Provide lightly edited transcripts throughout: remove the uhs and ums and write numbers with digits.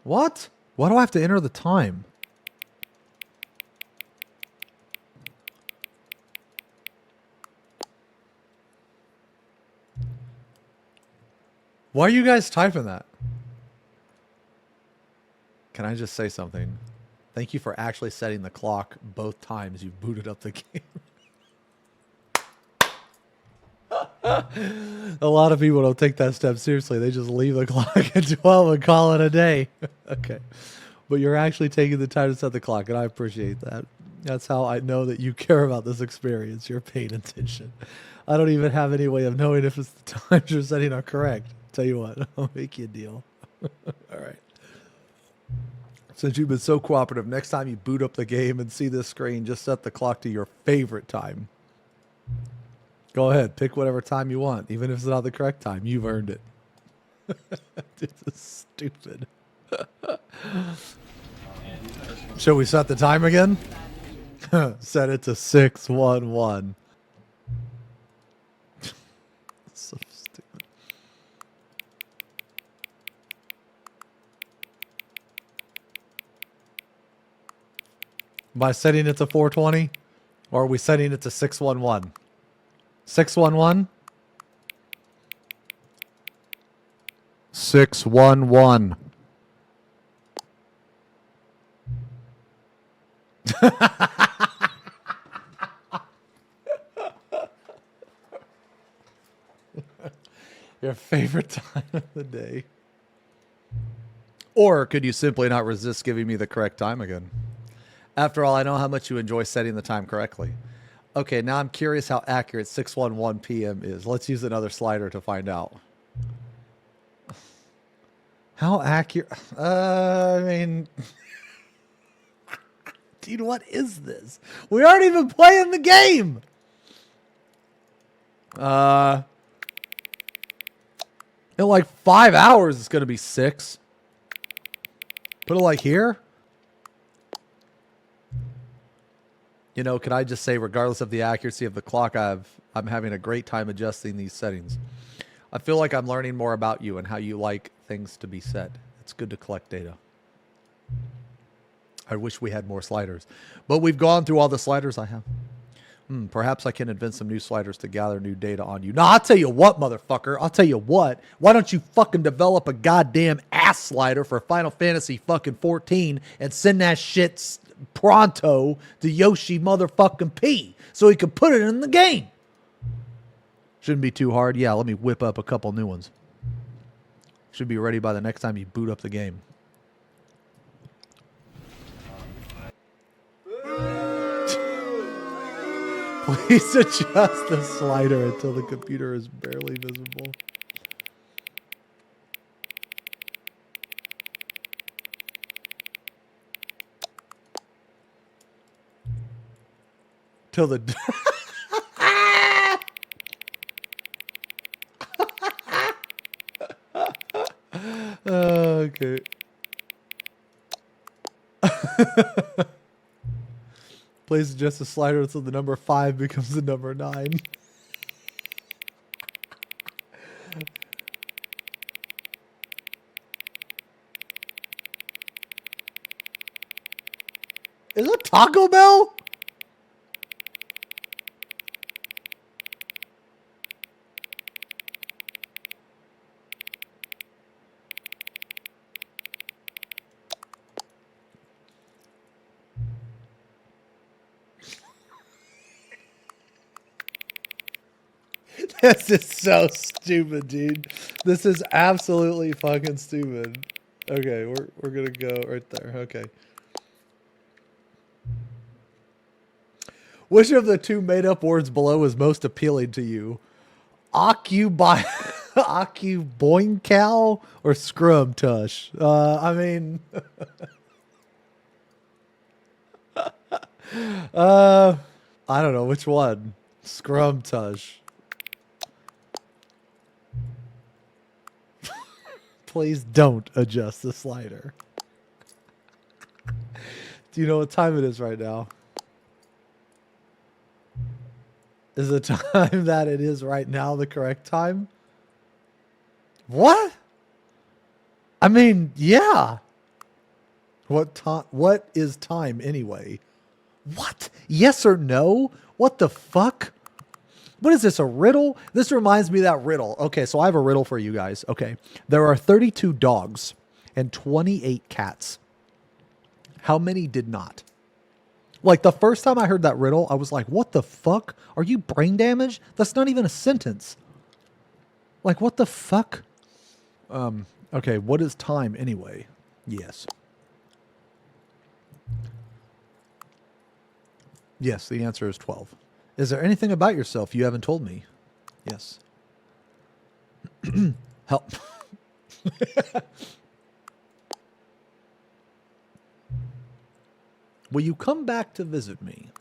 What? Why do I have to enter the time? Why are you guys typing that? Can I just say something? Thank you for actually setting the clock both times you booted up the game. A lot of people don't take that step seriously. They just leave the clock at 12 and call it a day. Okay. But you're actually taking the time to set the clock, and I appreciate that. That's how I know that you care about this experience. You're paying attention. I don't even have any way of knowing if it's the times you're setting are correct. Tell you what, I'll make you a deal. All right. Since you've been so cooperative, next time you boot up the game and see this screen, just set the clock to your favorite time. Go ahead, pick whatever time you want, even if it's not the correct time. You've earned it. This is stupid. Shall we set the time again? Set it to 611. So stupid. By setting it to 420? Or are we setting it to 611? 611? 611. Your favorite time of the day. Or could you simply not resist giving me the correct time again? After all, I know how much you enjoy setting the time correctly. Okay, now I'm curious how accurate 6:11 p.m. is. Let's use another slider to find out. How accurate? I mean... Dude, what is this? We aren't even playing the game! In like 5 hours, it's going to be 6. Put it like here. You know, can I just say, regardless of the accuracy of the clock, I'm having a great time adjusting these settings. I feel like I'm learning more about you and how you like things to be set. It's good to collect data. I wish we had more sliders. But we've gone through all the sliders I have. Perhaps I can invent some new sliders to gather new data on you. No, I'll tell you what, motherfucker. I'll tell you what. Why don't you fucking develop a goddamn ass slider for Final Fantasy fucking 14 and send that shit pronto to Yoshi motherfucking P so he can put it in the game. Shouldn't be too hard. Yeah, let me whip up a couple new ones. Should be ready by the next time you boot up the game. Please adjust the slider until the computer is barely visible. Till the... Okay. Please adjust the slider until the number 5 becomes the number 9. Is it Taco Bell? This is so stupid, dude. This is absolutely fucking stupid. Okay, we're gonna go right there. Okay. Which of the two made-up words below is most appealing to you? Occuboincal or scrum tush? I mean... I don't know. Which one? Scrum tush. Please don't adjust the slider. Do you know what time it is right now? Is the time that it is right now the correct time? What? I mean, yeah. What is time anyway? What? Yes or no? What the fuck? What is this, a riddle? This reminds me of that riddle. Okay, so I have a riddle for you guys. Okay, there are 32 dogs and 28 cats. How many did not? Like, the first time I heard that riddle, I was like, what the fuck? Are you brain damaged? That's not even a sentence. Like, what the fuck? Okay, what is time anyway? Yes. Yes, the answer is 12. Is there anything about yourself you haven't told me? Yes. Help. Will you come back to visit me?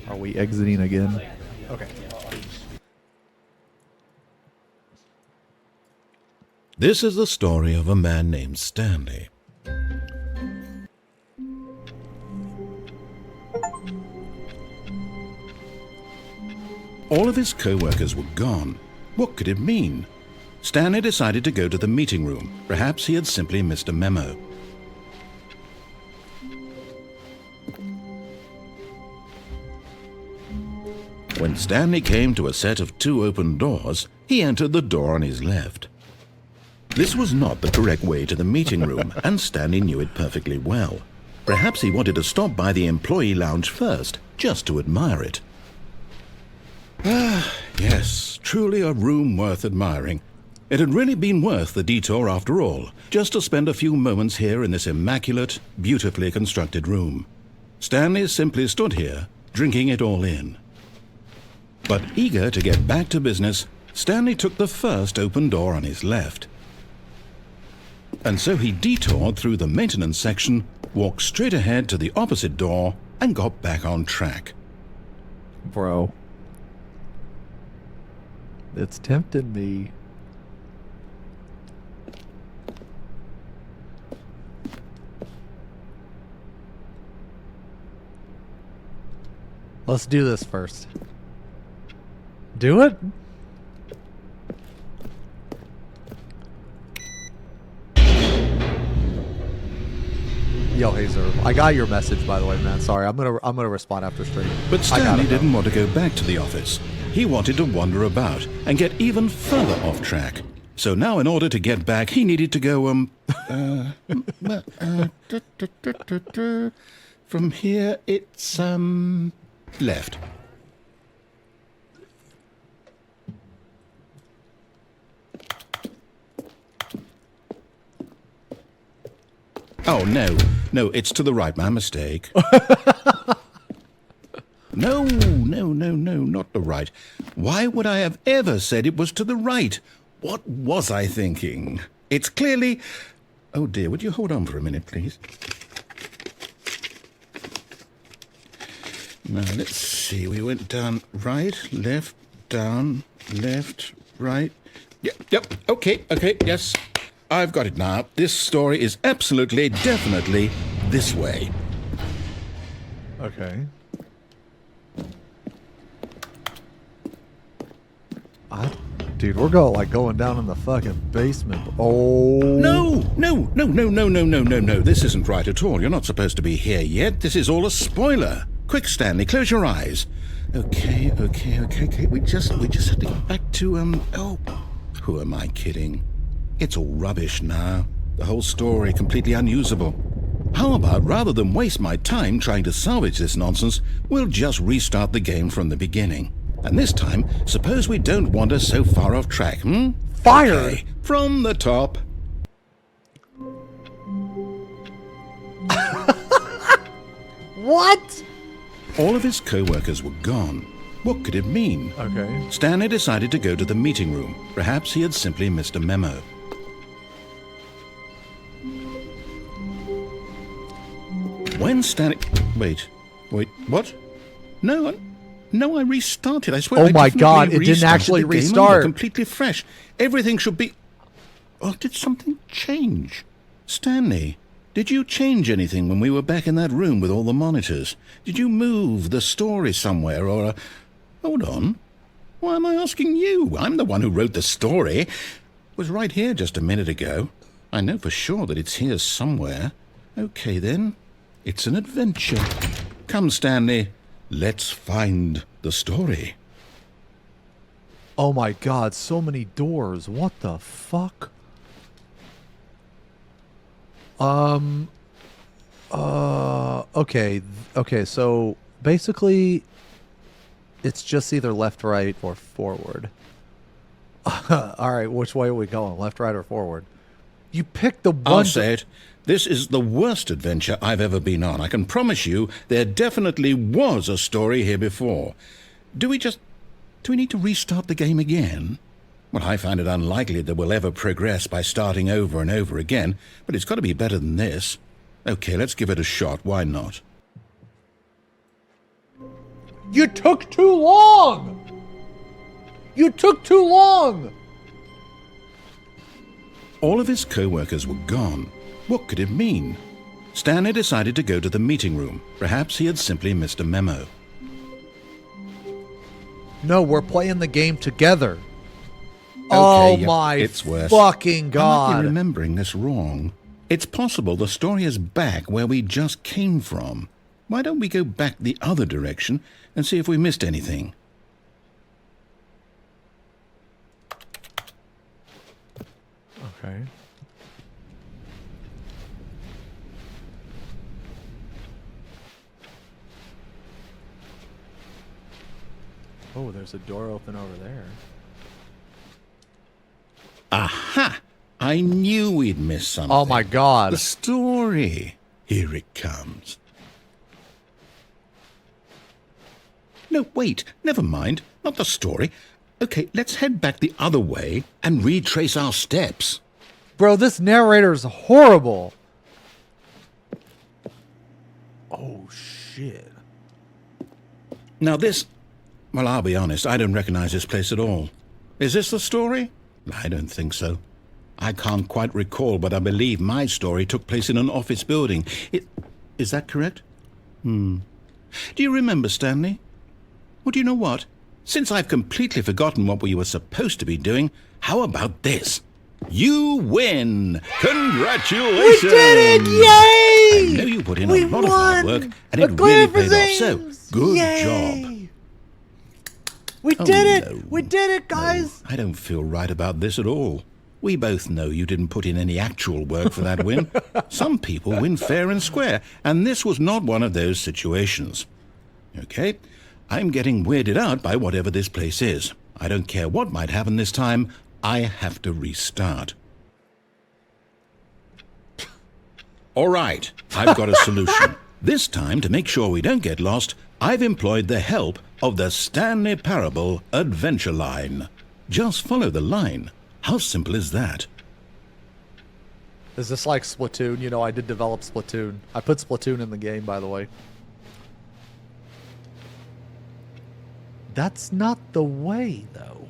Are we exiting again? Okay. This is the story of a man named Stanley. All of his co-workers were gone. What could it mean? Stanley decided to go to the meeting room. Perhaps he had simply missed a memo. When Stanley came to a set of 2 open doors, he entered the door on his left. This was not the correct way to the meeting room, and Stanley knew it perfectly well. Perhaps he wanted to stop by the employee lounge first, just to admire it. Ah, yes, truly a room worth admiring. It had really been worth the detour after all, just to spend a few moments here in this immaculate, beautifully constructed room. Stanley simply stood here, drinking it all in. But eager to get back to business, Stanley took the first open door on his left. And so he detoured through the maintenance section, walked straight ahead to the opposite door, and got back on track. Bro. It's tempting me. Let's do this first. Do it? Yo, hey, sir. I got your message, by the way, man. Sorry, I'm gonna respond after stream. But Stanley didn't want to go back to the office. He wanted to wander about and get even further off track. So now, in order to get back, he needed to go from here. It's left. Oh, no, it's to the right, my mistake. No, not the right. Why would I have ever said it was to the right? What was I thinking? It's clearly... Oh dear, would you hold on for a minute, please? Now, let's see, we went down right, left, down, left, right. Yep, okay, yes. I've got it now. This story is absolutely, definitely this way. Okay. Dude, we're going down in the fucking basement. Oh. No. This isn't right at all. You're not supposed to be here yet. This is all a spoiler. Quick, Stanley, close your eyes. Okay. We just have to get back to, oh. Who am I kidding? It's all rubbish now. The whole story completely unusable. How about, rather than waste my time trying to salvage this nonsense, we'll just restart the game from the beginning. And this time, suppose we don't wander so far off track, Fire! Okay, from the top. What? All of his co-workers were gone. What could it mean? Okay. Stanley decided to go to the meeting room. Perhaps he had simply missed a memo. When Stanley... Wait, what? No, I restarted. I swear. Oh my God! It didn't actually restart. Completely fresh. Everything should be. Oh, did something change? Stanley, did you change anything when we were back in that room with all the monitors? Did you move the story somewhere, or? Hold on. Why am I asking you? I'm the one who wrote the story. It was right here just a minute ago. I know for sure that it's here somewhere. Okay, then. It's an adventure. Come, Stanley. Let's find the story. Oh my god, so many doors. What the fuck? Okay, so basically it's just either left, right, or forward. Alright, which way are we going? Left, right, or forward? You picked the one. I'll say it. This is the worst adventure I've ever been on. I can promise you there definitely was a story here before. Do we need to restart the game again? Well, I find it unlikely that we'll ever progress by starting over and over again, but it's got to be better than this. Okay, let's give it a shot. Why not? You took too long! You took too long! All of his co-workers were gone. What could it mean? Stanley decided to go to the meeting room. Perhaps he had simply missed a memo. No, we're playing the game together. Okay, oh my it's worse. fucking I might god. be remembering this wrong. It's possible the story is back where we just came from. Why don't we go back the other direction and see if we missed anything? Okay. Oh, there's a door open over there. Aha! I knew we'd missed something. Oh my god. The story. Here it comes. No, wait. Never mind. Not the story. Okay, let's head back the other way and retrace our steps. Bro, this narrator's horrible. Oh shit. Now this... Well, I'll be honest, I don't recognize this place at all. Is this the story? I don't think so. I can't quite recall, but I believe my story took place in an office building. Is that correct? Do you remember, Stanley? Well, do you know what? Since I've completely forgotten what we were supposed to be doing, how about this? You win! Congratulations! We did it! Yay! I know you put in We a lot of hard work, won! and A it clear really for paid off. So, James! good Yay! job. We Oh, did it! no. We did it, guys! No, I don't feel right about this at all. We both know you didn't put in any actual work for that win. Some people win fair and square, and this was not one of those situations. Okay, I'm getting weirded out by whatever this place is. I don't care what might happen this time. I have to restart. All right, I've got a solution. This time, to make sure we don't get lost, I've employed the help of the Stanley Parable Adventure Line. Just follow the line. How simple is that? Is this like Splatoon? You know, I did develop Splatoon. I put Splatoon in the game, by the way. That's not the way, though.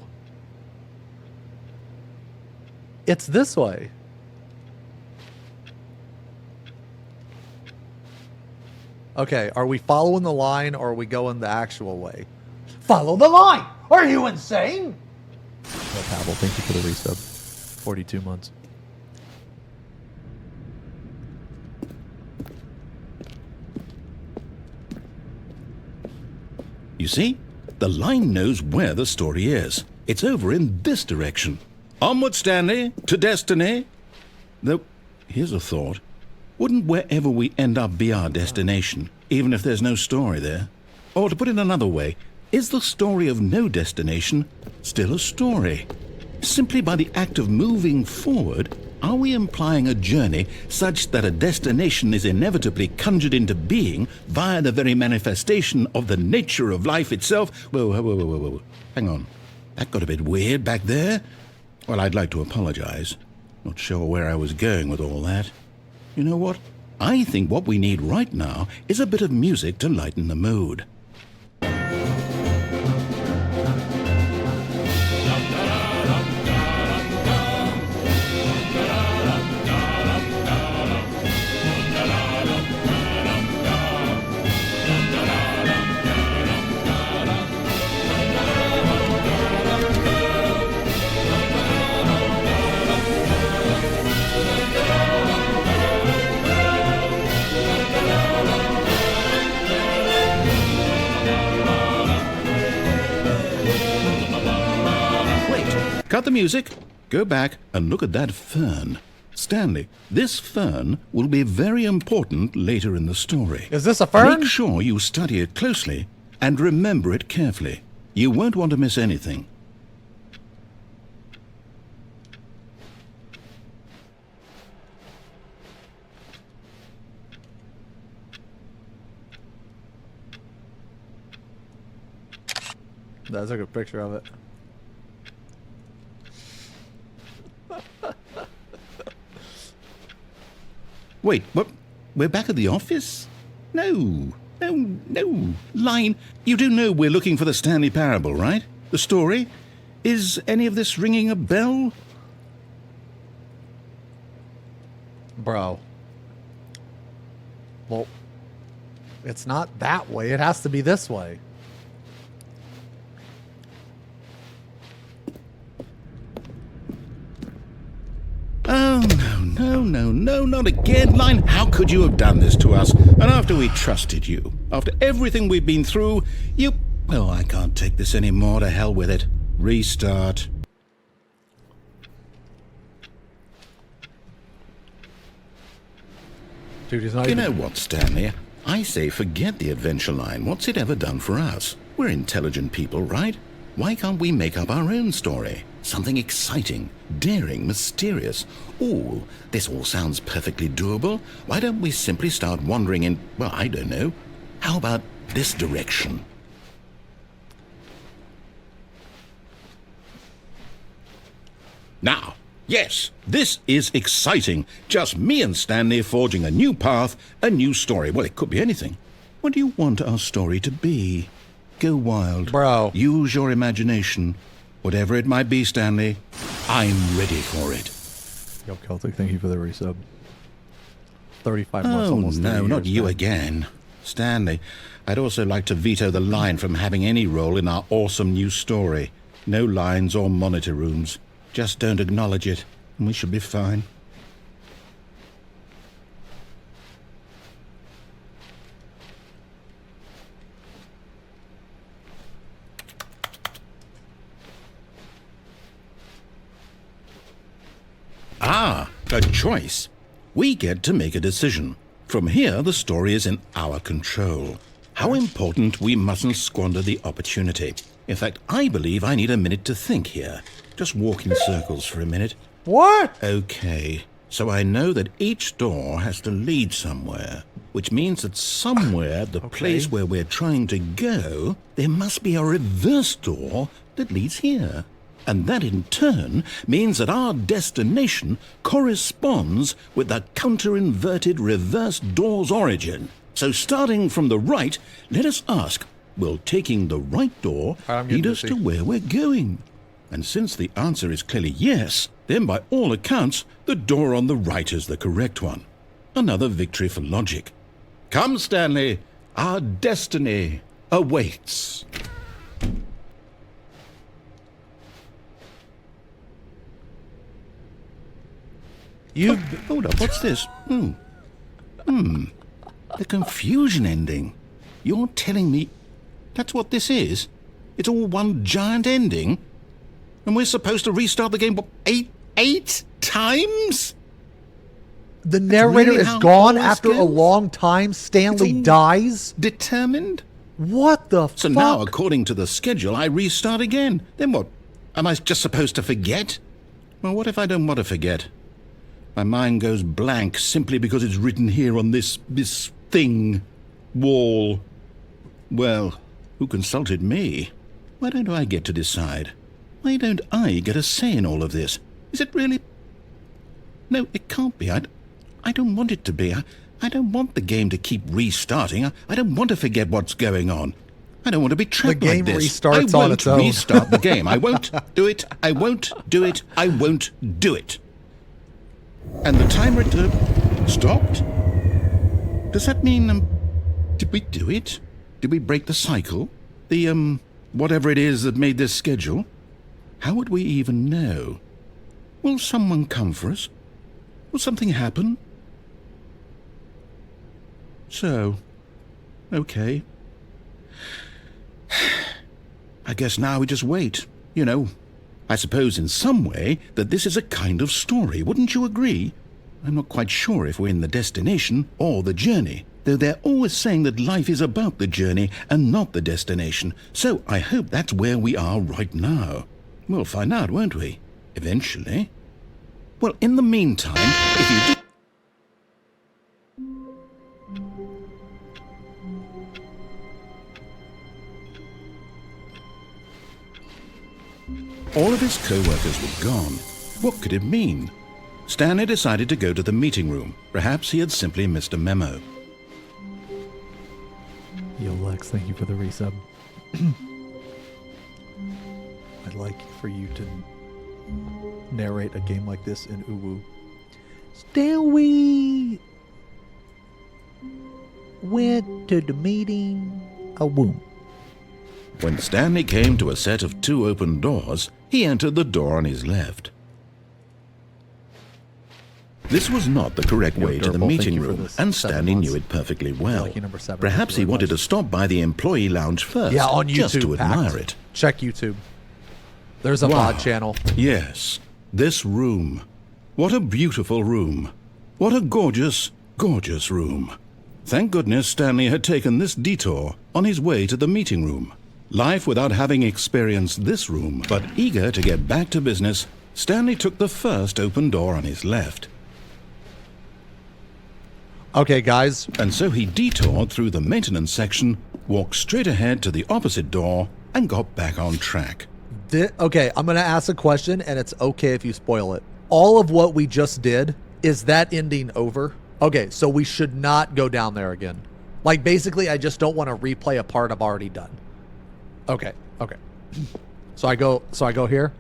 It's this way. Okay, are we following the line or are we going the actual way? Follow the line! Are you insane? No, Pavel, thank you for the resub. 42 months. You see? The line knows where the story is. It's over in this direction. Onward, Stanley, to destiny. Though, here's a thought. Wouldn't wherever we end up be our destination, even if there's no story there? Or to put it another way, is the story of no destination still a story? Simply by the act of moving forward, are we implying a journey such that a destination is inevitably conjured into being via the very manifestation of the nature of life itself? Whoa. Hang on. That got a bit weird back there. Well, I'd like to apologize. Not sure where I was going with all that. You know what? I think what we need right now is a bit of music to lighten the mood. cut the music, go back and look at that fern. Stanley, this fern will be very important later in the story. Is this a fern? Make sure you study it closely and remember it carefully. You won't want to miss anything. That's a good picture of it. Wait, what? We're back at the office? No. Line, you do know we're looking for the Stanley Parable, right? The story? Is any of this ringing a bell? Bro. Well, it's not that way. It has to be this way. Oh, no, not again, Line. How could you have done this to us? And after we trusted you, after everything we've been through, you... Oh, I can't take this anymore. To hell with it. Restart. Dude, he's not You even... know what, Stanley? I say forget the adventure line. What's it ever done for us? We're intelligent people, right? Why can't we make up our own story? Something exciting, daring, mysterious. Ooh, this all sounds perfectly doable. Why don't we simply start wandering in, well, I don't know. How about this direction? Now, yes, this is exciting. Just me and Stanley forging a new path, a new story. Well, it could be anything. What do you want our story to be? Go wild. Bro. Use your imagination. Whatever it might be, Stanley, I'm ready for it. Yo, Celtic, thank you for the resub. 35 months, Oh, almost 3 no, not years, you man. again. Stanley, I'd also like to veto the line from having any role in our awesome new story. No lines or monitor rooms. Just don't acknowledge it, and we should be fine. Ah, a choice. We get to make a decision. From here, the story is in our control. How important we mustn't squander the opportunity. In fact, I believe I need a minute to think here. Just walk in circles for a minute. What? Okay, so I know that each door has to lead somewhere, which means that somewhere at the place where we're trying to go, there must be a reverse door that leads here. And that in turn means that our destination corresponds with the counter-inverted reverse door's origin. So starting from the right, let us ask, will taking the right door lead us to where we're going? And since the answer is clearly yes, then by all accounts, the door on the right is the correct one. Another victory for logic. Come, Stanley, our destiny awaits. Hold up, what's this? The confusion ending. You're telling me that's what this is? It's all one giant ending? And we're supposed to restart the game, what, eight times? The narrator really is how gone all this after a goes? long time. Stanley all- dies. Determined? What the fuck? So now, according to the schedule, I restart again. Then what? Am I just supposed to forget? Well, what if I don't want to forget? My mind goes blank simply because it's written here on this thing, wall. Well, who consulted me? Why don't I get to decide? Why don't I get a say in all of this? Is it really... No, it can't be. I don't want it to be. I don't want the game to keep restarting. I don't want to forget what's going on. I don't want to be trapped The game like this. restarts on its own. I won't restart the game. I won't do it. I won't do it. I won't do it. And the timer stopped? Does that mean, did we do it? Did we break the cycle? The, whatever it is that made this schedule? How would we even know? Will someone come for us? Will something happen? So, okay. I guess now we just wait. You know, I suppose in some way that this is a kind of story, wouldn't you agree? I'm not quite sure if we're in the destination or the journey, though they're always saying that life is about the journey and not the destination, so I hope that's where we are right now. We'll find out, won't we? Eventually. Well, in the meantime, if you do... All of his co-workers were gone. What could it mean? Stanley decided to go to the meeting room. Perhaps he had simply missed a memo. Yo, Lex, thank you for the resub. I'd like for you to narrate a game like this in Uwu. Stanley went to the meeting. A boom. When Stanley came to a set of 2 open doors, he entered the door on his left. This was not the correct way to the meeting room, and Stanley knew it perfectly well. Perhaps he wanted to stop by the employee lounge first, yeah, on YouTube, just to admire it. Check YouTube. There's a Wow. VOD channel. Yes, this room. What a beautiful room. What a gorgeous, gorgeous room. Thank goodness Stanley had taken this detour on his way to the meeting room. Life without having experienced this room, but eager to get back to business, Stanley took the first open door on his left. Okay, guys. And so he detoured through the maintenance section, walked straight ahead to the opposite door, and got back on track. Okay, I'm going to ask a question, and it's okay if you spoil it. All of what we just did, is that ending over? Okay, so we should not go down there again. Like, basically, I just don't want to replay a part I've already done. Okay, okay. So I go here.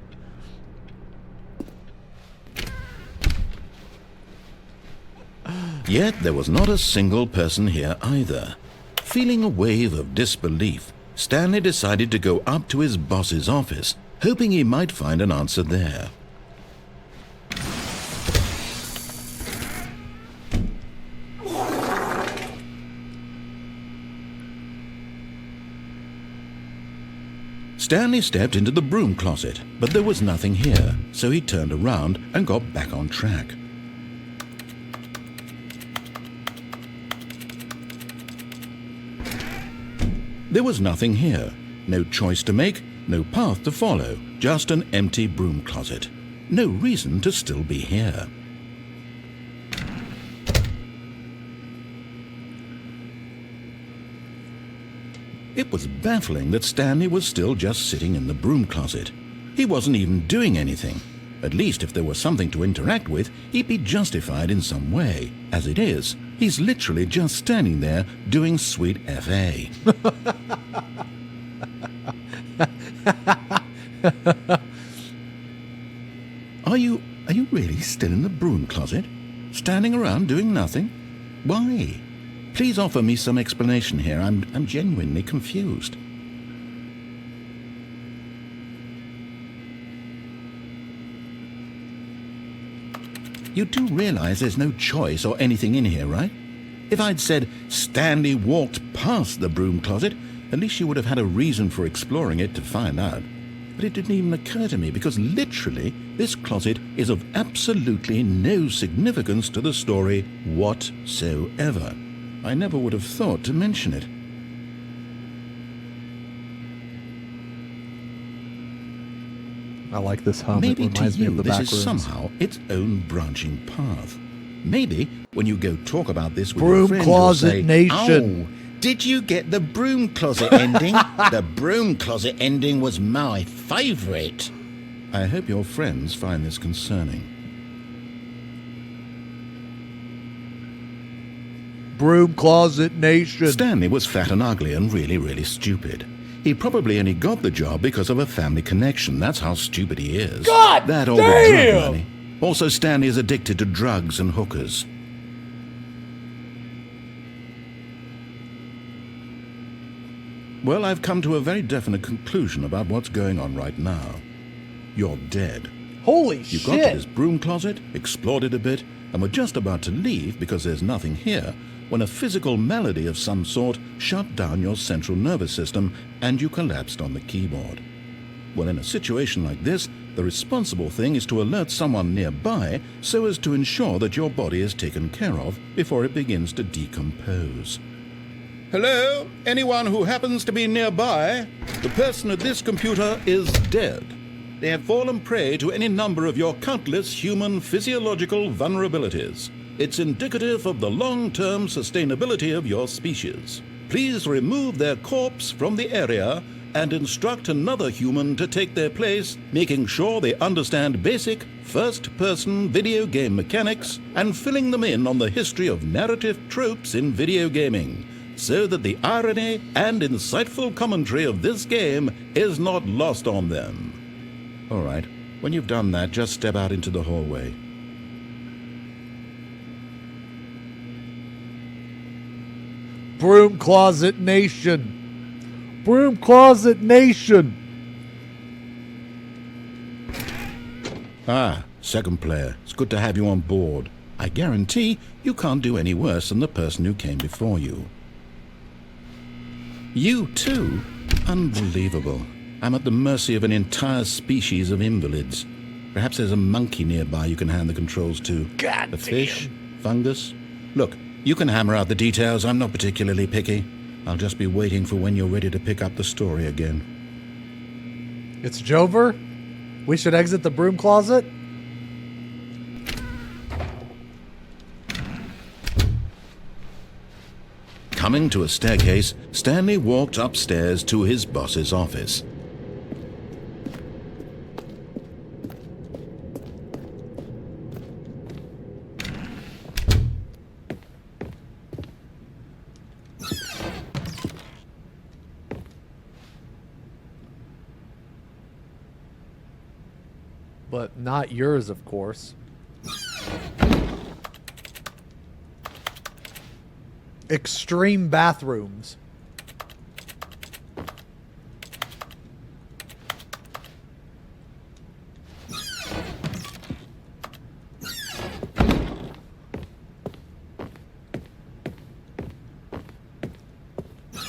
Yet there was not a single person here either. Feeling a wave of disbelief, Stanley decided to go up to his boss's office, hoping he might find an answer there. Stanley stepped into the broom closet, but there was nothing here, so he turned around and got back on track. There was nothing here. No choice to make, no path to follow, just an empty broom closet. No reason to still be here. It was baffling that Stanley was still just sitting in the broom closet. He wasn't even doing anything. At least if there was something to interact with, he'd be justified in some way. As it is, he's literally just standing there doing sweet FA. Are you really still in the broom closet? Standing around doing nothing? Why? Please offer me some explanation here. I'm genuinely confused. You do realize there's no choice or anything in here, right? If I'd said Stanley walked past the broom closet, at least you would have had a reason for exploring it to find out. But it didn't even occur to me because literally this closet is of absolutely no significance to the story whatsoever. I never would have thought to mention it. I like this hum. Maybe it to reminds me you of the this back is rooms. somehow its own branching path. Maybe when you go talk about this with Broom your friends, Closet you'll say, Nation. "Oh, did you get the broom closet ending? The broom closet ending was my favourite." I hope your friends find this concerning. Broom Closet Nation. Stanley was fat and ugly and really, really stupid. He probably only got the job because of a family connection. That's how stupid he is. God that or the damn! drug money. Also, Stanley is addicted to drugs and hookers. Well, I've come to a very definite conclusion about what's going on right now. You're dead. Holy You shit. got to this broom closet, explored it a bit, and were just about to leave because there's nothing here, when a physical malady of some sort shut down your central nervous system and you collapsed on the keyboard. Well, in a situation like this, the responsible thing is to alert someone nearby so as to ensure that your body is taken care of before it begins to decompose. Hello? Anyone who happens to be nearby? The person at this computer is dead. They have fallen prey to any number of your countless human physiological vulnerabilities. It's indicative of the long-term sustainability of your species. Please remove their corpse from the area and instruct another human to take their place, making sure they understand basic first-person video game mechanics and filling them in on the history of narrative tropes in video gaming, so that the irony and insightful commentary of this game is not lost on them. All right, when you've done that, just step out into the hallway. Broom Closet Nation. Broom Closet Nation. Ah, second player. It's good to have you on board. I guarantee you can't do any worse than the person who came before you. You too? Unbelievable. I'm at the mercy of an entire species of invalids. Perhaps there's a monkey nearby you can hand the controls to. God a fish? Fungus? Look, you can hammer out the details. I'm not particularly picky. I'll just be waiting for when you're ready to pick up the story again. It's Jover? We should exit the broom closet? Coming to a staircase, Stanley walked upstairs to his boss's office. But not yours, of course. Extreme bathrooms.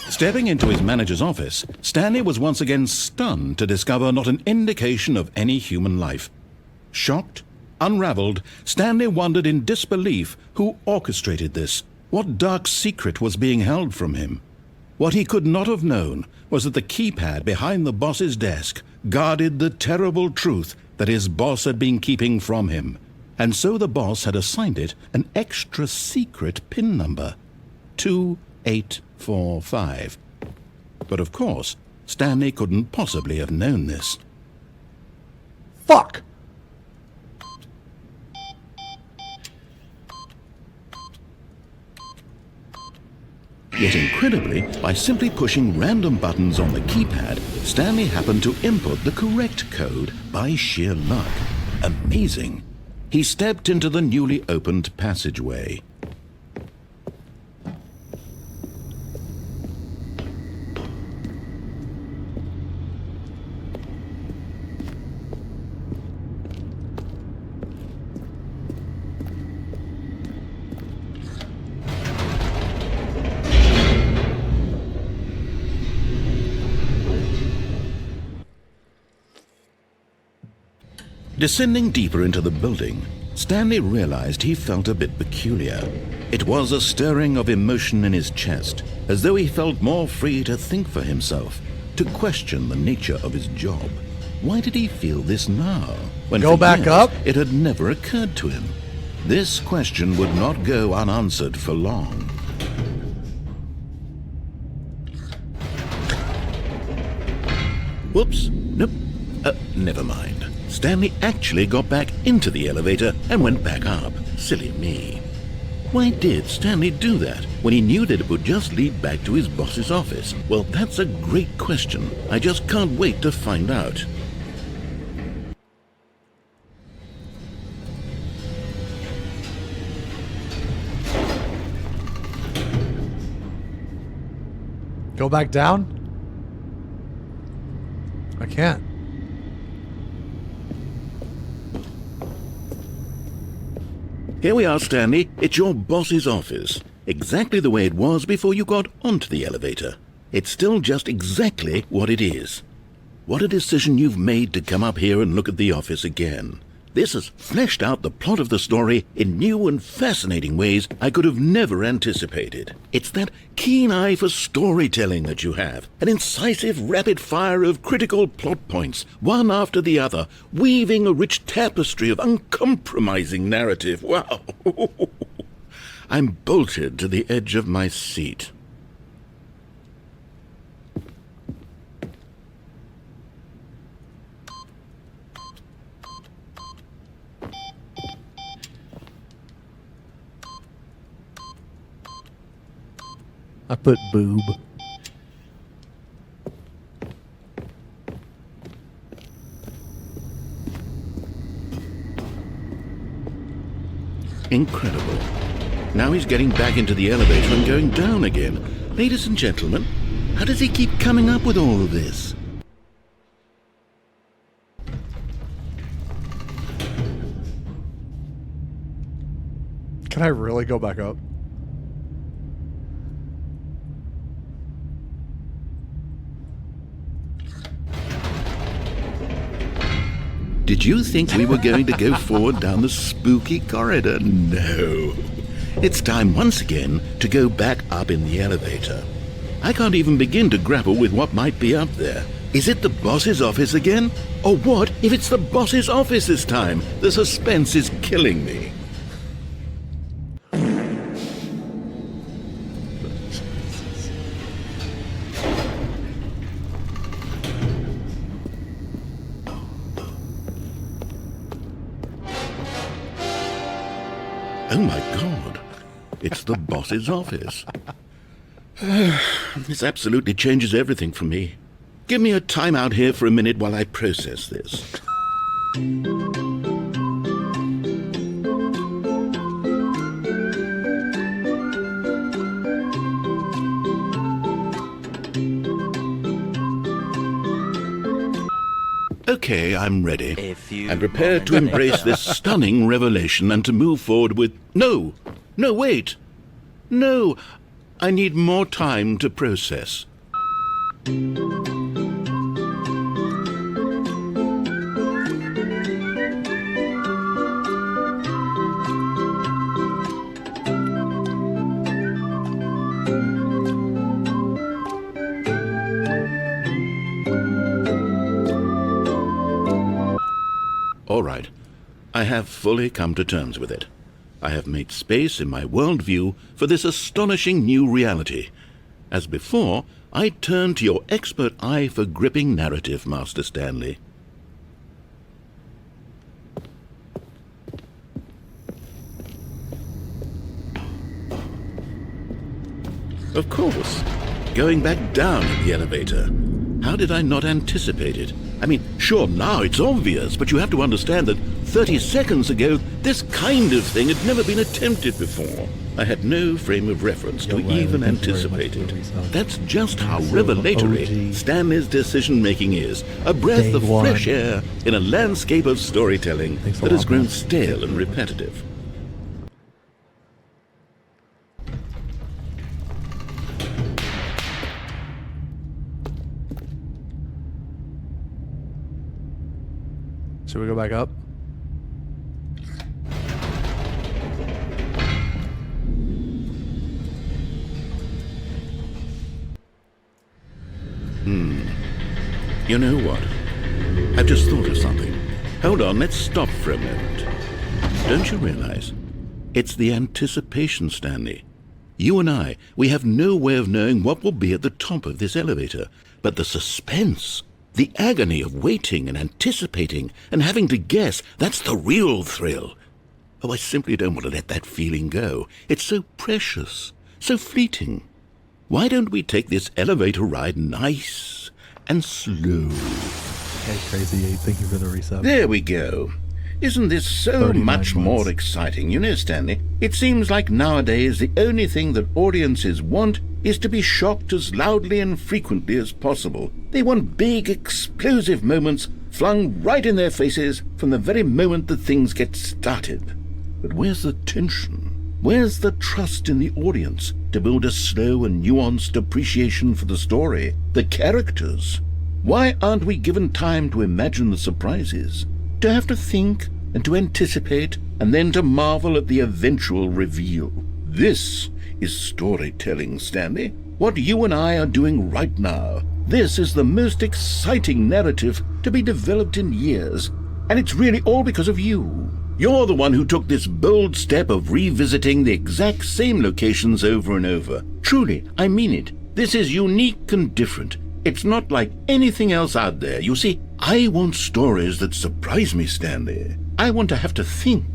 Stepping into his manager's office, Stanley was once again stunned to discover not an indication of any human life. Shocked, unraveled, Stanley wondered in disbelief who orchestrated this. What dark secret was being held from him? What he could not have known was that the keypad behind the boss's desk guarded the terrible truth that his boss had been keeping from him. And so the boss had assigned it an extra secret PIN number, 2845. But of course, Stanley couldn't possibly have known this. Fuck! Yet incredibly, by simply pushing random buttons on the keypad, Stanley happened to input the correct code by sheer luck. Amazing. He stepped into the newly opened passageway. Descending deeper into the building, Stanley realized he felt a bit peculiar. It was a stirring of emotion in his chest, as though he felt more free to think for himself, to question the nature of his job. Why did he feel this now, when Go for back years up? it had never occurred to him? This question would not go unanswered for long. Whoops, nope, never mind. Stanley actually got back into the elevator and went back up. Silly me. Why did Stanley do that when he knew that it would just lead back to his boss's office? Well, that's a great question. I just can't wait to find out. Go back down? I can't. Here we are, Stanley. It's your boss's office. Exactly the way it was before you got onto the elevator. It's still just exactly what it is. What a decision you've made to come up here and look at the office again. This has fleshed out the plot of the story in new and fascinating ways I could have never anticipated. It's that keen eye for storytelling that you have, an incisive rapid fire of critical plot points, one after the other, weaving a rich tapestry of uncompromising narrative. Wow! I'm bolted to the edge of my seat. I put boob. Incredible. Now he's getting back into the elevator and going down again. Ladies and gentlemen, how does he keep coming up with all of this? Can I really go back up? Did you think we were going to go forward down the spooky corridor? No. It's time once again to go back up in the elevator. I can't even begin to grapple with what might be up there. Is it the boss's office again? Or what if it's the boss's office this time? The suspense is killing me. Oh my God, it's the boss's office. This absolutely changes everything for me. Give me a time out here for a minute while I process this. Okay, I'm ready. I'm prepared to embrace this stunning revelation and to move forward with... No, wait. No, I need more time to process. All right, I have fully come to terms with it. I have made space in my worldview for this astonishing new reality. As before, I turn to your expert eye for gripping narrative, Master Stanley. Of course, going back down in the elevator. How did I not anticipate it? I mean, sure, now it's obvious, but you have to understand that 30 seconds ago, this kind of thing had never been attempted before. I had no frame of reference to even anticipate it. That's just how revelatory Stanley's decision-making is. A breath of fresh air in a landscape of storytelling that has grown stale and repetitive. Should we go back up? You know what? I've just thought of something. Hold on, let's stop for a moment. Don't you realize? It's the anticipation, Stanley. You and I, we have no way of knowing what will be at the top of this elevator. But the suspense, the agony of waiting and anticipating and having to guess, that's the real thrill. Oh, I simply don't want to let that feeling go. It's so precious, so fleeting. Why don't we take this elevator ride nice and slow? Hey, Crazy 8, thank you for the resub. There we go. Isn't this so much more exciting? You know, Stanley, it seems like nowadays the only thing that audiences want is to be shocked as loudly and frequently as possible. They want big, explosive moments flung right in their faces from the very moment that things get started. But where's the tension? Where's the trust in the audience to build a slow and nuanced appreciation for the story, the characters? Why aren't we given time to imagine the surprises? To have to think and to anticipate and then to marvel at the eventual reveal. This is storytelling, Stanley. What you and I are doing right now. This is the most exciting narrative to be developed in years. And it's really all because of you. You're the one who took this bold step of revisiting the exact same locations over and over. Truly, I mean it. This is unique and different. It's not like anything else out there. You see, I want stories that surprise me, Stanley. I want to have to think.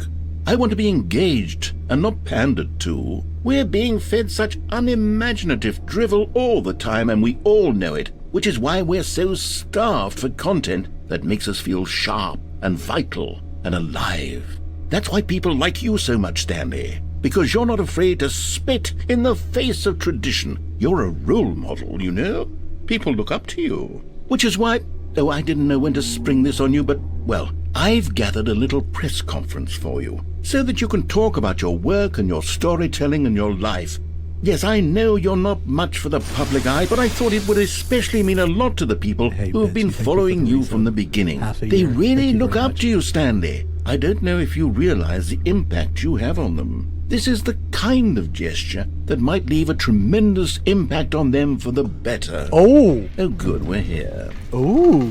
I want to be engaged and not pandered to. We're being fed such unimaginative drivel all the time, and we all know it, which is why we're so starved for content that makes us feel sharp and vital and alive. That's why people like you so much, Stanley, because you're not afraid to spit in the face of tradition. You're a role model, you know? People look up to you. Which is why, though I didn't know when to spring this on you, but, well, I've gathered a little press conference for you, so that you can talk about your work and your storytelling and your life. Yes, I know you're not much for the public eye, but I thought it would especially mean a lot to the people who have been following you from the beginning. They really look up to you, Stanley. I don't know if you realize the impact you have on them. This is the kind of gesture that might leave a tremendous impact on them for the better. Oh! Oh, good, we're here. Ooh!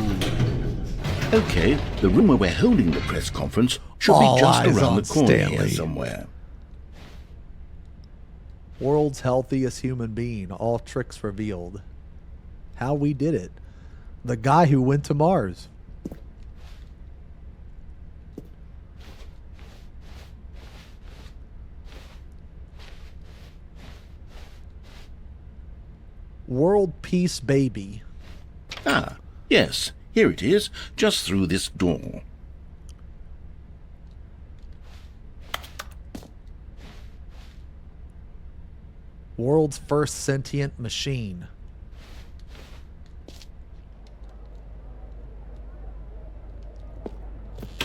Okay, the room where we're holding the press conference should be just eyes around on the corner here Stanley. somewhere. World's healthiest human being, all tricks revealed. How we did it. The guy who went to Mars. World Peace Baby. Ah, yes, here it is, just through this door. World's first sentient machine.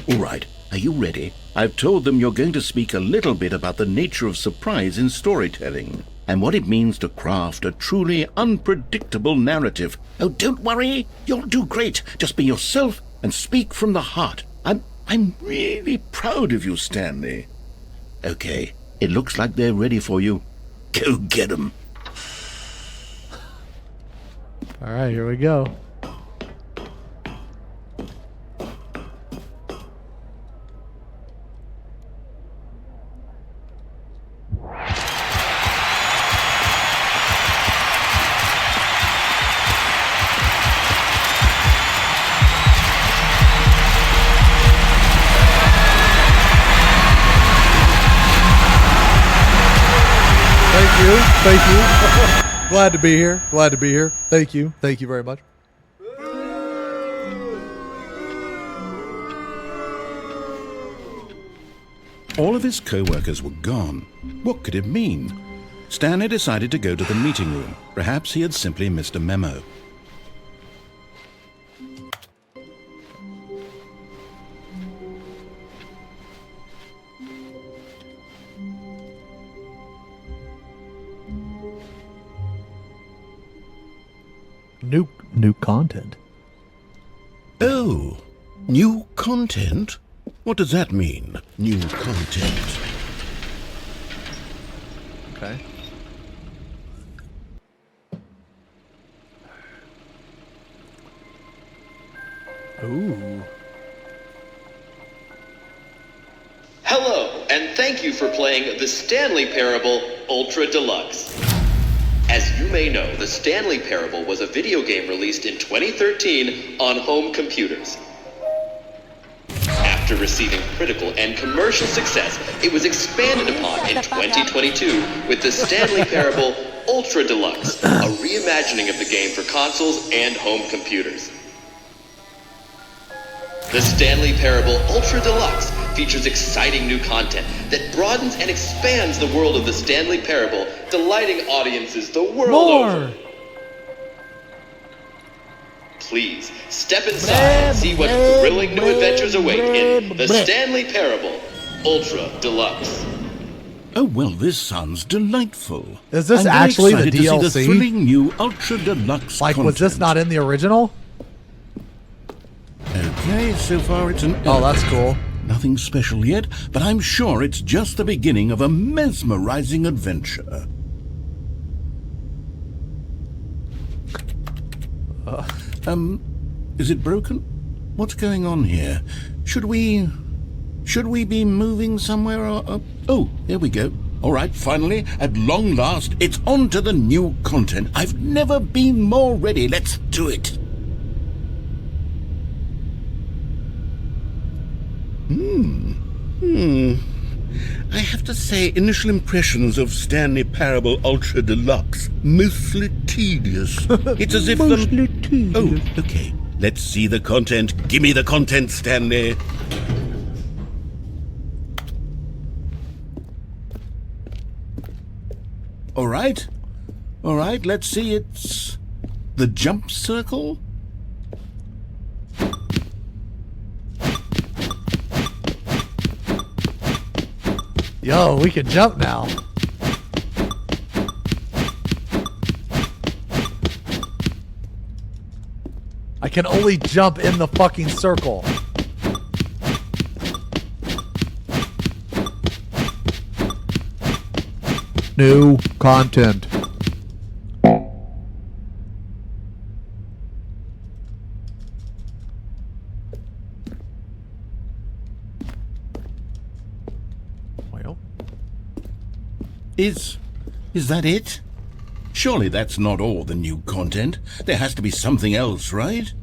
All right, are you ready? I've told them you're going to speak a little bit about the nature of surprise in storytelling and what it means to craft a truly unpredictable narrative. Oh, don't worry, you'll do great. Just be yourself and speak from the heart. I'm really proud of you, Stanley. Okay, it looks like they're ready for you. Go get them. All right, here we go. Thank you. Glad to be here. Glad to be here. Thank you. Thank you very much. All of his co-workers were gone. What could it mean? Stanley decided to go to the meeting room. Perhaps he had simply missed a memo. New content. Oh, new content? What does that mean, new content? Okay. Ooh. Hello, and thank you for playing the Stanley Parable Ultra Deluxe. As you may know, the Stanley Parable was a video game released in 2013 on home computers. After receiving critical and commercial success, it was expanded upon in 2022 with the Stanley Parable Ultra Deluxe, a reimagining of the game for consoles and home computers. The Stanley Parable Ultra Deluxe features exciting new content that broadens and expands the world of the Stanley Parable, delighting audiences the world over. Please, step inside and see what thrilling new adventures await in the Stanley Parable Ultra Deluxe. Oh, well, this sounds delightful. Is this I'm very actually the excited to see DLC? the thrilling new Ultra Deluxe Like, content. was this not in the original? Okay, so far it's an Oh, that's cool. Nothing special yet, but I'm sure it's just the beginning of a mesmerizing adventure. Is it broken? What's going on here? Should we be moving somewhere or... Oh, here we go. All right, finally, at long last, it's on to the new content. I've never been more ready. Let's do it. I have to say, initial impressions of Stanley Parable Ultra Deluxe, mostly tedious. It's as if Mostly tedious. Oh, okay. Let's see the content. Give me the content, Stanley. All right, let's see. It's the jump circle. Yo, we can jump now. I can only jump in the fucking circle. New content. Well, Is that it? Surely that's not all the new content. There has to be something else, right?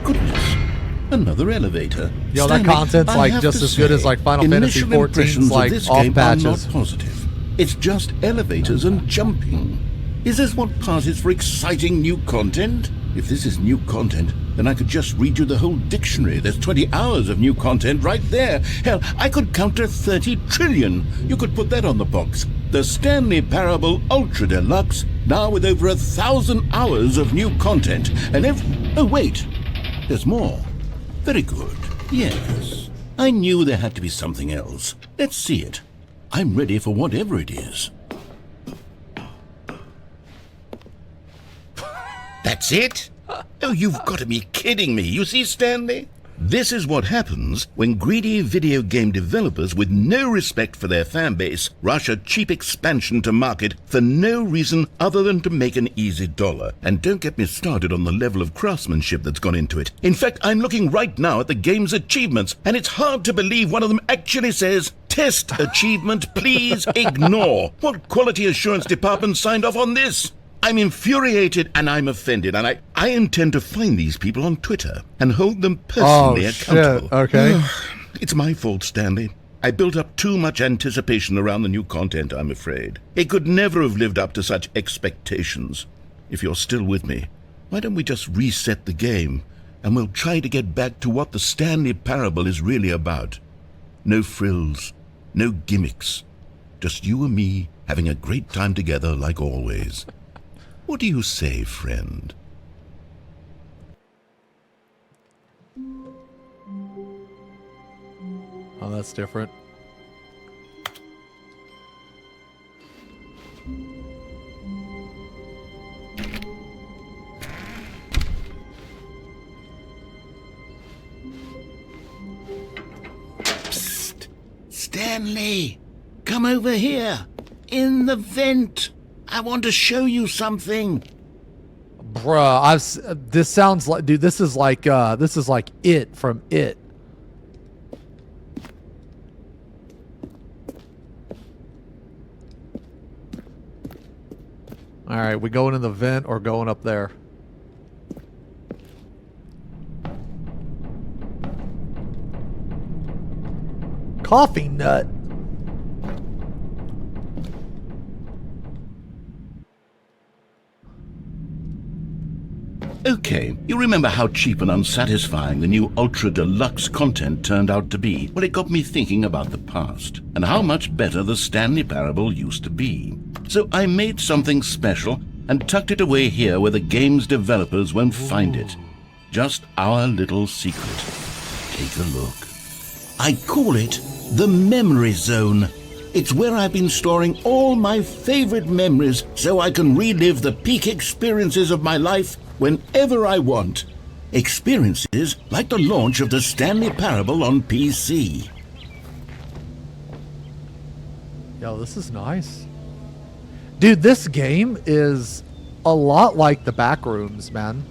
Goodness, another elevator. yo, that Stanley, content's I like have just to as good as say, like Final Fantasy initial 14's impressions like of this off game patches. are not positive. It's just elevators and jumping. Is this what passes for exciting new content? If this is new content, then I could just read you the whole dictionary. There's 20 hours of new content right there. Hell, I could count to 30 trillion. You could put that on the box. The Stanley Parable Ultra Deluxe, now with over 1,000 hours of new content. And oh wait, there's more. Very good. Yes. I knew there had to be something else. Let's see it. I'm ready for whatever it is. That's it? Oh, you've got to be kidding me. You see, Stanley? This is what happens when greedy video game developers with no respect for their fan base rush a cheap expansion to market for no reason other than to make an easy dollar. And don't get me started on the level of craftsmanship that's gone into it. In fact, I'm looking right now at the game's achievements, and it's hard to believe one of them actually says, "Test achievement, please ignore." What quality assurance department signed off on this? I'm infuriated and I'm offended, and I intend to find these people on Twitter and hold them personally accountable. Shit. Okay. It's my fault, Stanley. I built up too much anticipation around the new content, I'm afraid. It could never have lived up to such expectations. If you're still with me, why don't we just reset the game, and we'll try to get back to what the Stanley Parable is really about. No frills, no gimmicks. Just you and me having a great time together like always. What do you say, friend? Oh, that's different. Psst! Stanley! Come over here! In the vent! I want to show you something. Bruh, this sounds like, dude, this is like It from It. All right, we going in the vent or going up there? Coffee nut. Okay, you remember how cheap and unsatisfying the new Ultra Deluxe content turned out to be? Well, it got me thinking about the past, and how much better the Stanley Parable used to be. So I made something special and tucked it away here where the game's developers won't find it. Just our little secret. Take a look. I call it the Memory Zone. It's where I've been storing all my favorite memories so I can relive the peak experiences of my life whenever I want. Experiences like the launch of the Stanley Parable on PC. Yo, this is nice. Dude, this game is a lot like the Backrooms, man.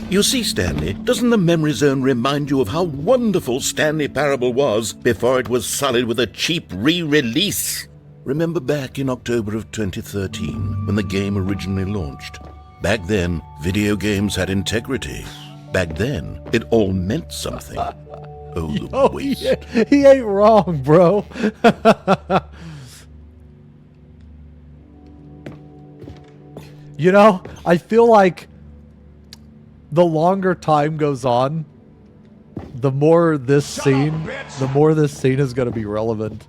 You see, Stanley, doesn't the memory zone remind you of how wonderful Stanley Parable was before it was sullied with a cheap re-release? Remember back in October of 2013, when the game originally launched? Back then, video games had integrity. Back then, it all meant something. Oh, the waste. He ain't wrong, bro. You know, I feel like the longer time goes on, the more this scene is going to be relevant.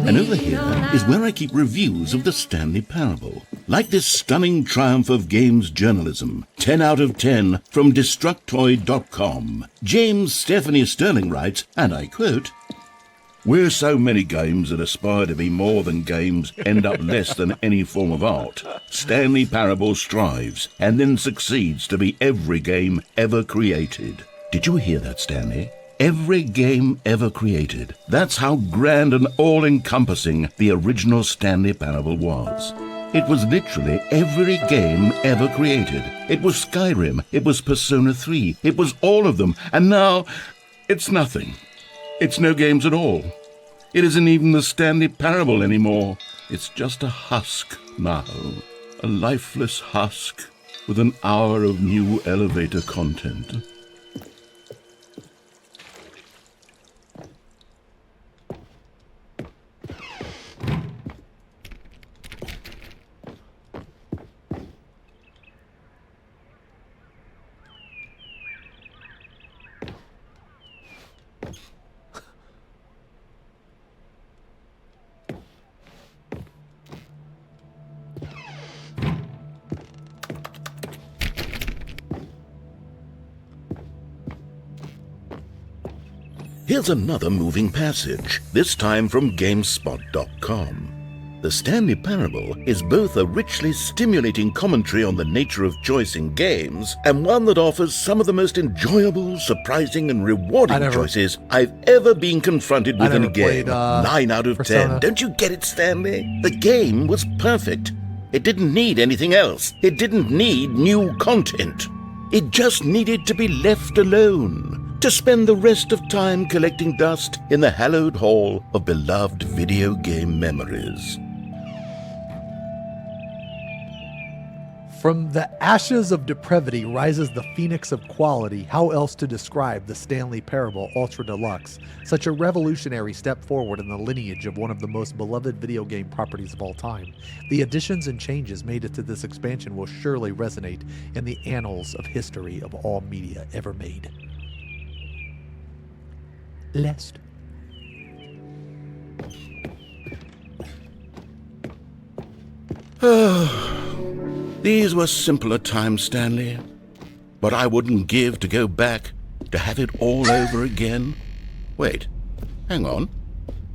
And over here is where I keep reviews of the Stanley Parable. Like this stunning triumph of games journalism, 10 out of 10 from Destructoid.com. James Stephanie Sterling writes, and I quote, "Where so many games that aspire to be more than games end up less than any form of art, Stanley Parable strives and then succeeds to be every game ever created." Did you hear that, Stanley? Every game ever created. That's how grand and all-encompassing the original Stanley Parable was. It was literally every game ever created. It was Skyrim, it was Persona 3, it was all of them, and now it's nothing. It's no games at all. It isn't even the Stanley Parable anymore. It's just a husk now. A lifeless husk with an hour of new elevator content. Here's another moving passage, this time from GameSpot.com. The Stanley Parable is both a richly stimulating commentary on the nature of choice in games, and one that offers some of the most enjoyable, surprising, and rewarding choices I've ever been confronted with in a game. 9 out of 10. Don't you get it, Stanley? The game was perfect. It didn't need anything else. It didn't need new content. It just needed to be left alone, to spend the rest of time collecting dust in the hallowed hall of beloved video game memories. From the ashes of depravity rises the phoenix of quality. How else to describe the Stanley Parable Ultra Deluxe? Such a revolutionary step forward in the lineage of one of the most beloved video game properties of all time. The additions and changes made to this expansion will surely resonate in the annals of history of all media ever made. Lest. These were simpler times, Stanley. But I wouldn't give to go back, to have it all over again. Wait, hang on.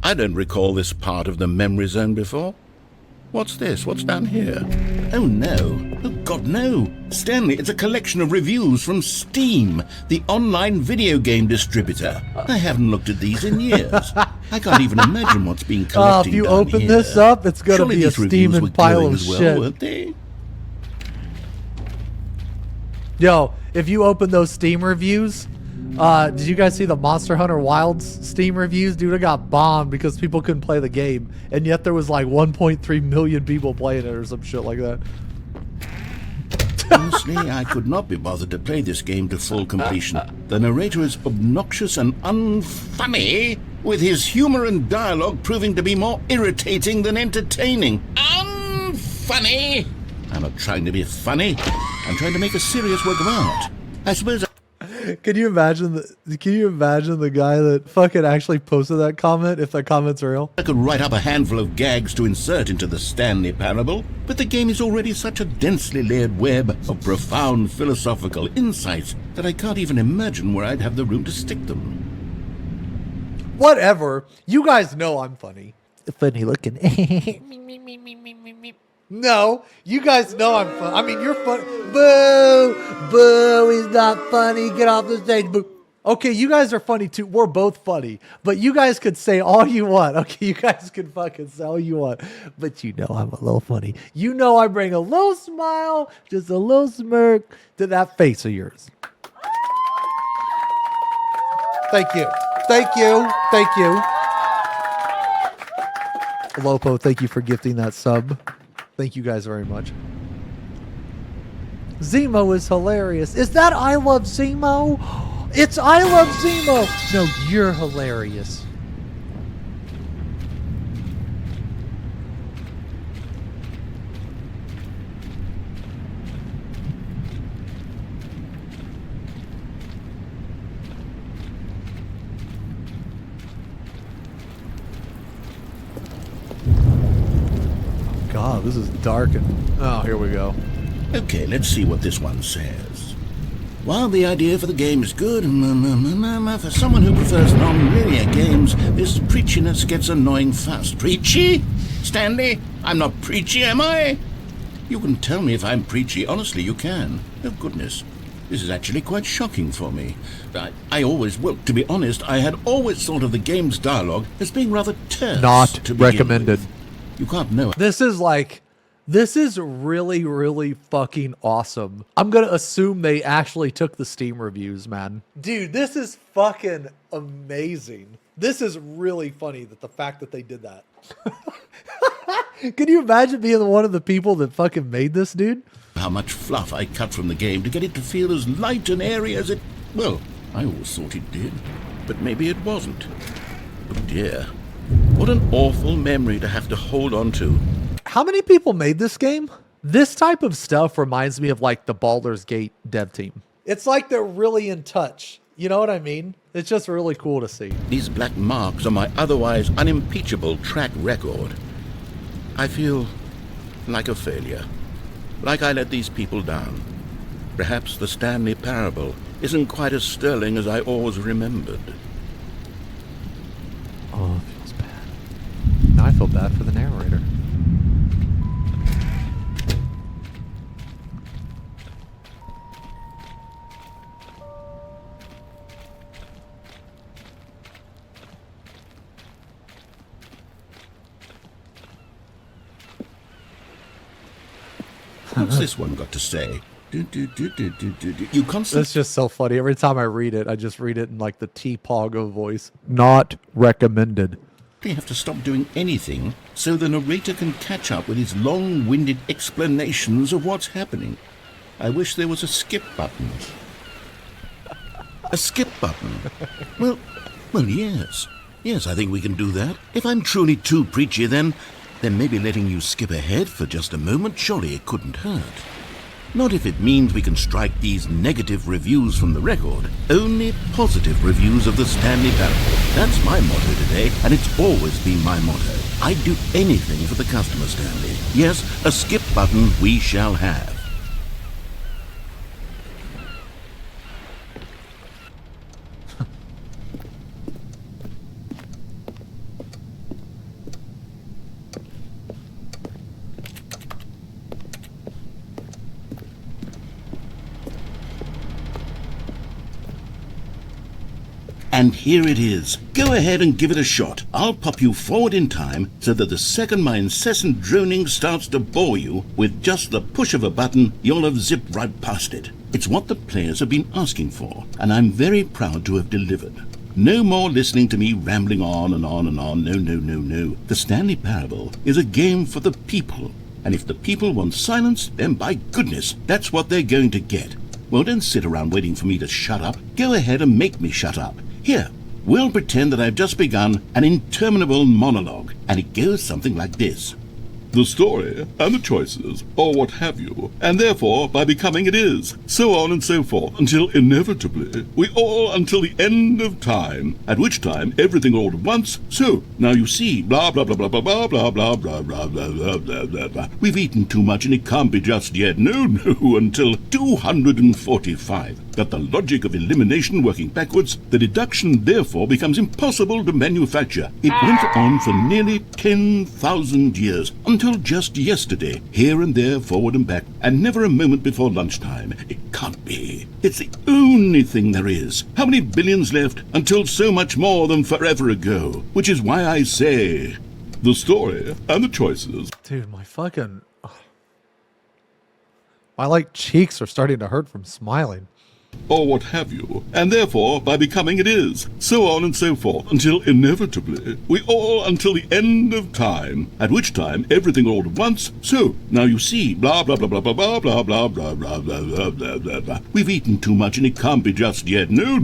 I don't recall this part of the memory zone before. What's this? What's down here? Oh no. Oh God, no. Stanley, it's a collection of reviews from Steam, the online video game distributor. I haven't looked at these in years. I can't even imagine what's being collected. If you down open here. this up, it's going to Surely be a these reviews steaming were pile glowing of as well, shit. weren't they? Yo, if you open those Steam reviews, did you guys see the Monster Hunter Wilds Steam reviews? Dude, it got bombed because people couldn't play the game, and yet there was like 1.3 million people playing it or some shit like that. Honestly, I could not be bothered to play this game to full completion. The narrator is obnoxious and unfunny, with his humor and dialogue proving to be more irritating than entertaining. Unfunny! I'm not trying to be funny. I'm trying to make a serious work of art. I suppose Can you imagine the guy that fucking actually posted that comment, if that comment's real? I could write up a handful of gags to insert into the Stanley Parable, but the game is already such a densely layered web of profound philosophical insights that I can't even imagine where I'd have the room to stick them. Whatever. You guys know I'm funny. Funny looking. No, you guys know I'm funny. I mean, you're funny. Boo! Boo! He's not funny. Get off the stage. Boo! Okay, you guys are funny too. We're both funny. But you guys could say all you want. Okay, you guys can fucking say all you want. But you know I'm a little funny. You know I bring a little smile, just a little smirk to that face of yours. Thank you. Thank you. Thank you. Lopo, thank you for gifting that sub. Thank you guys very much. Zemo is hilarious. Is that I Love Zemo? It's I Love Zemo. No, you're hilarious. God, this is dark and... Oh, here we go. Okay, let's see what this one says. While the idea for the game is good, for someone who prefers non-linear games, this preachiness gets annoying fast. Preachy? Stanley, I'm not preachy, am I? You can tell me if I'm preachy. Honestly, you can. Oh, goodness. This is actually quite shocking for me. Well, to be honest, I had always thought of the game's dialogue as being rather terse. Not to begin recommended. with. You can't know. This is really, really fucking awesome. I'm going to assume they actually took the Steam reviews, man. Dude, this is fucking amazing. This is really funny that the fact that they did that. Can you imagine being one of the people that fucking made this, dude? How much fluff I cut from the game to get it to feel as light and airy as it... Well, I always thought it did. But maybe it wasn't. Oh dear. What an awful memory to have to hold on to. How many people made this game? This type of stuff reminds me of like the Baldur's Gate dev team. It's like they're really in touch. You know what I mean? It's just really cool to see. These black marks on my otherwise unimpeachable track record. I feel like a failure. Like I let these people down. Perhaps the Stanley Parable isn't quite as sterling as I always remembered. Oh, it feels bad. Now I feel bad for the narrator. What's this one got to say? You constantly... That's just so funny. Every time I read it, I just read it in like the T-Pogo voice. Not recommended. You have to stop doing anything so the narrator can catch up with his long-winded explanations of what's happening. I wish there was a skip button. A skip button? Well, yes. Yes, I think we can do that. If I'm truly too preachy, then maybe letting you skip ahead for just a moment, surely it couldn't hurt. Not if it means we can strike these negative reviews from the record. Only positive reviews of the Stanley Parable. That's my motto today, and it's always been my motto. I'd do anything for the customer, Stanley. Yes, a skip button we shall have. And here it is. Go ahead and give it a shot. I'll pop you forward in time so that the second my incessant droning starts to bore you, with just the push of a button, you'll have zipped right past it. It's what the players have been asking for, and I'm very proud to have delivered. No more listening to me rambling on and on and on. No. The Stanley Parable is a game for the people. And if the people want silence, then by goodness, that's what they're going to get. Well, don't sit around waiting for me to shut up. Go ahead and make me shut up. Here, we'll pretend that I've just begun an interminable monologue, and it goes something like this. the story and the choices, or what have you, and therefore by becoming it is, so on and so forth, until inevitably we all until the end of time, at which time everything all at once, so, now you see, blah blah blah blah blah blah blah blah blah blah blah blah blah blah blah. We've eaten too much and it can't be just yet, no, until 245. That the logic of elimination working backwards, the deduction therefore becomes impossible to manufacture. It went on for nearly 10,000 years, until just yesterday, here and there, forward and back, and never a moment before lunchtime. It can't be. It's the only thing there is. How many billions left until so much more than forever ago? Which is why I say, the story and the choices. Dude, my fucking... My, like, cheeks are starting to hurt from smiling. Or what have you, and therefore by becoming it is, so on and so forth, until inevitably we all until the end of time, at which time everything all at once, so, now you see, blah blah blah blah blah blah blah blah blah blah blah blah blah blah. We've eaten too much and it can't be just yet, no,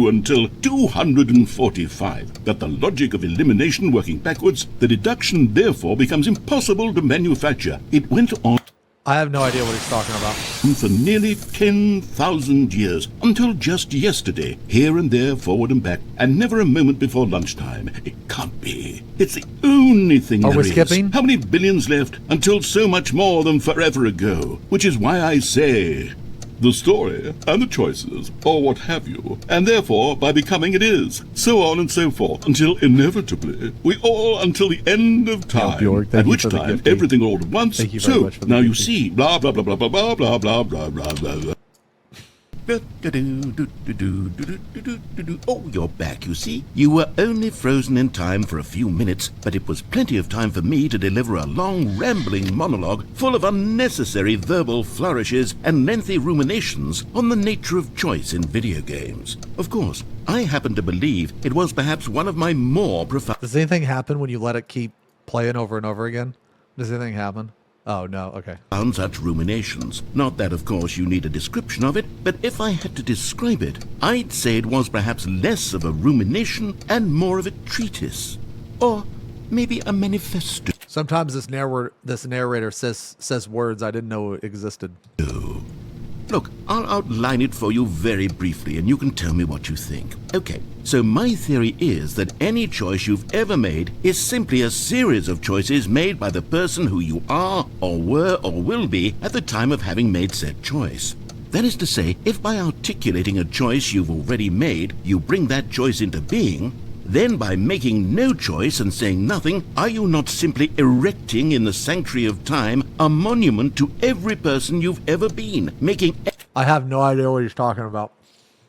until 245. That the logic of elimination working backwards, the deduction therefore becomes impossible to manufacture. It went on I have no idea what he's talking about. for nearly 10,000 years, until just yesterday, here and there, forward and back, and never a moment before lunchtime. It can't be. It's the only thing Are there we is. skipping? How many billions left until so much more than forever ago? Which is why I say, the story and the choices, or what have you, and therefore by becoming it is, so on and so forth, until inevitably we all until the end of time, Bjork, thank at you which for the time gifting. everything all at once, Thank you very so, much for the now you gifting. see, blah blah blah blah blah blah blah blah blah blah blah. Oh, you're back, you see. You were only frozen in time for a few minutes, but it was plenty of time for me to deliver a long, rambling monologue full of unnecessary verbal flourishes and lengthy ruminations on the nature of choice in video games. Of course, I happen to believe it was perhaps one of my more profound Does anything happen when you let it keep playing over and over again? Does anything happen? Oh, no. Okay. such ruminations. Not that, of course, you need a description of it, but if I had to describe it, I'd say it was perhaps less of a rumination and more of a treatise. Or maybe a manifesto. Sometimes this narrator says words I didn't know existed. Look, I'll outline it for you very briefly, and you can tell me what you think. Okay, so my theory is that any choice you've ever made is simply a series of choices made by the person who you are, or were, or will be at the time of having made said choice. That is to say, if by articulating a choice you've already made, you bring that choice into being, then by making no choice and saying nothing, are you not simply erecting in the sanctuary of time a monument to every person you've ever been, making I have no idea what he's talking about.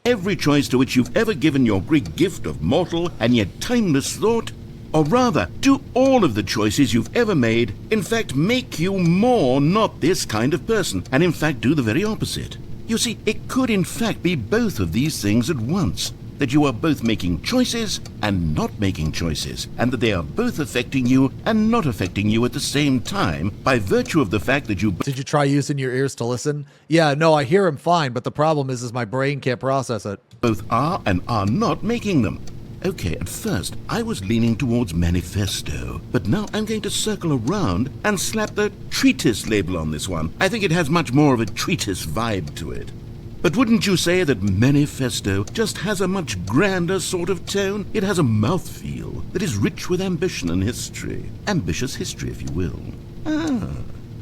every choice to which you've ever given your great gift of mortal and yet timeless thought? Or rather, do all of the choices you've ever made, in fact, make you more not this kind of person, and in fact do the very opposite? You see, it could in fact be both of these things at once. That you are both making choices and not making choices, and that they are both affecting you and not affecting you at the same time by virtue of the fact that you Did you try using your ears to listen? Yeah, no, I hear him fine, but the problem is my brain can't process it. both are and are not making them. Okay, at first I was leaning towards manifesto, but now I'm going to circle around and slap the treatise label on this one. I think it has much more of a treatise vibe to it. But wouldn't you say that manifesto just has a much grander sort of tone? It has a mouthfeel that is rich with ambition and history. Ambitious history, if you will.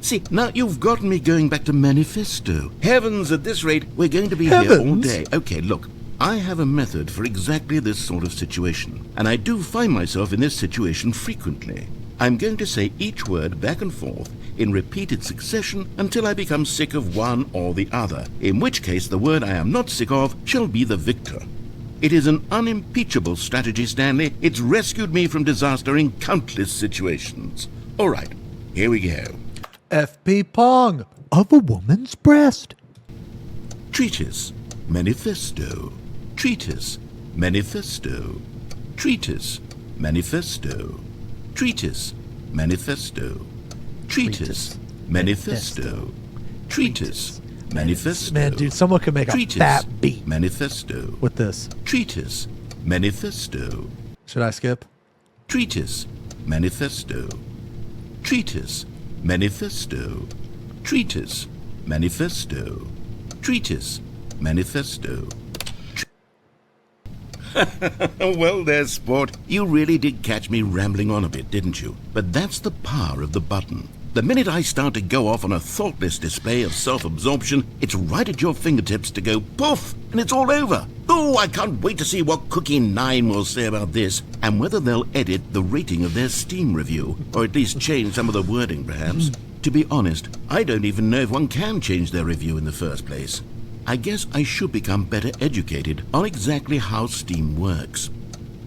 See, now you've gotten me going back to manifesto. Heavens, at this rate, we're going to be here all Heavens. day. Okay, look, I have a method for exactly this sort of situation, and I do find myself in this situation frequently. I'm going to say each word back and forth in repeated succession until I become sick of one or the other, in which case the word I am not sick of shall be the victor. It is an unimpeachable strategy, Stanley. It's rescued me from disaster in countless situations. All right, here we go. FP Pong of a woman's breast. Treatise, manifesto, treatise, manifesto, treatise, manifesto, treatise, manifesto, treatise, manifesto, treatise, manifesto. Man, dude, someone could make a treatise, fat beat manifesto, with this. treatise, manifesto, Should I skip? treatise, manifesto, treatise, manifesto. Treatise, manifesto. Treatise, manifesto. Well there, sport. You really did catch me rambling on a bit, didn't you? But that's the power of the button. The minute I start to go off on a thoughtless display of self-absorption, it's right at your fingertips to go poof, and it's all over. Oh, I can't wait to see what Cookie 9 will say about this, and whether they'll edit the rating of their Steam review, or at least change some of the wording, perhaps. To be honest, I don't even know if one can change their review in the first place. I guess I should become better educated on exactly how Steam works.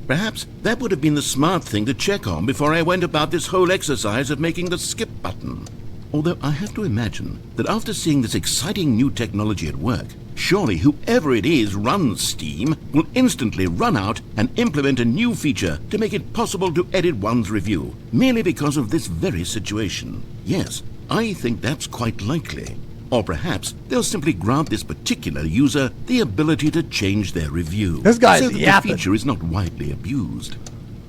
Perhaps that would have been the smart thing to check on before I went about this whole exercise of making the skip button. Although I have to imagine that after seeing this exciting new technology at work, surely whoever it is runs Steam will instantly run out and implement a new feature to make it possible to edit one's review, merely because of this very situation. Yes, I think that's quite likely. Or perhaps they'll simply grant this particular user the ability to change their review. This guy's so that yapping. the feature is not widely abused.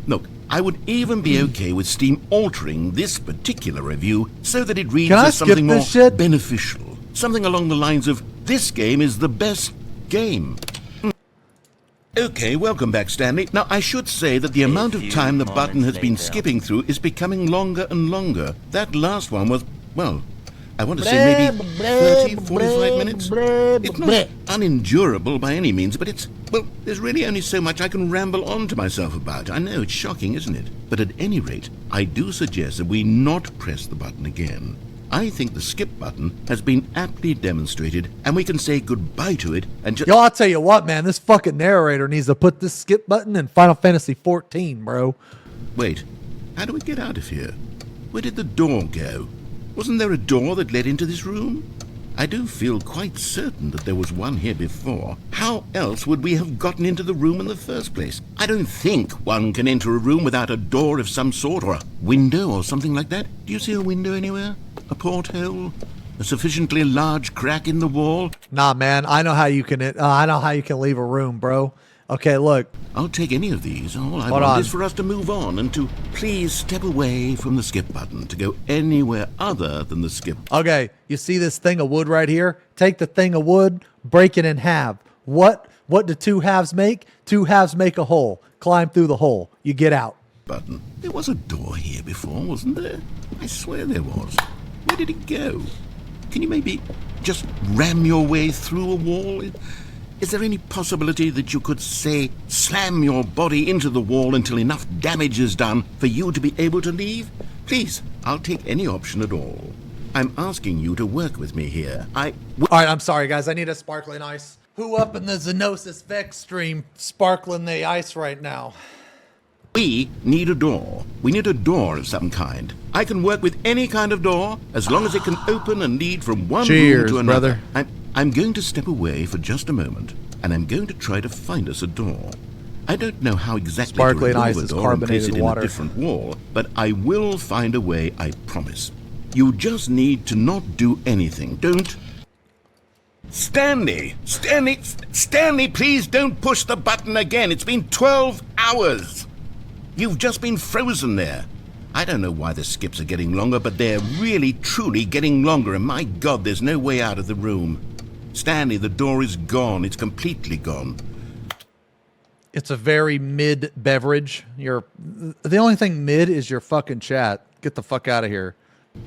Look, I would even be okay with Steam altering this particular review so that it reads Can I as skip something more this shit? beneficial. Something along the lines of, this game is the best game. Okay, welcome back, Stanley. Now, I should say that the amount of time the button has been skipping through is becoming longer and longer. That last one was, well, I want to say maybe 30, 45 minutes. It's not unendurable by any means, but it's, well, there's really only so much I can ramble on to myself about. I know, it's shocking, isn't it? But at any rate, I do suggest that we not press the button again. I think the skip button has been aptly demonstrated, and we can say goodbye to it and just... Yo, I'll tell you what, man. This fucking narrator needs to put this skip button in Final Fantasy XIV, bro. Wait, how do we get out of here? Where did the door go? Wasn't there a door that led into this room? I do feel quite certain that there was one here before. How else would we have gotten into the room in the first place? I don't think one can enter a room without a door of some sort, or a window or something like that. Do you see a window anywhere? A porthole? A sufficiently large crack in the wall? Nah, man. I know how you can. I know how you can leave a room, bro. Okay, look. I'll take any of these. All I Hold want on. is for us to move on and to please step away from the skip button, to go anywhere other than the skip. Okay, you see this thing of wood right here? Take the thing of wood, break it in half. What do two halves make? Two halves make a hole. Climb through the hole. You get out. Button. There was a door here before, wasn't there? I swear there was. Where did it go? Can you maybe just ram your way through a wall? Is there any possibility that you could, say, slam your body into the wall until enough damage is done for you to be able to leave? Please, I'll take any option at all. I'm asking you to work with me here. All right, I'm sorry, guys. I need a sparkling ice. Who up in the Xenosys Vex stream sparkling the ice right now? We need a door. We need a door of some kind. I can work with any kind of door as long as it can open and lead from one room to another. Brother. I'm going to step away for just a moment, and I'm going to try to find us a door. I don't know how exactly Sparkling to remove ice a is door and place carbonated it water. in a different wall, but I will find a way, I promise. You just need to not do anything. Don't... Stanley, please don't push the button again. It's been 12 hours. You've just been frozen there. I don't know why the skips are getting longer, but they're really, truly getting longer, and my God, there's no way out of the room. Stanley, the door is gone. It's completely gone. It's a very mid beverage. The only thing mid is your fucking chat. Get the fuck out of here.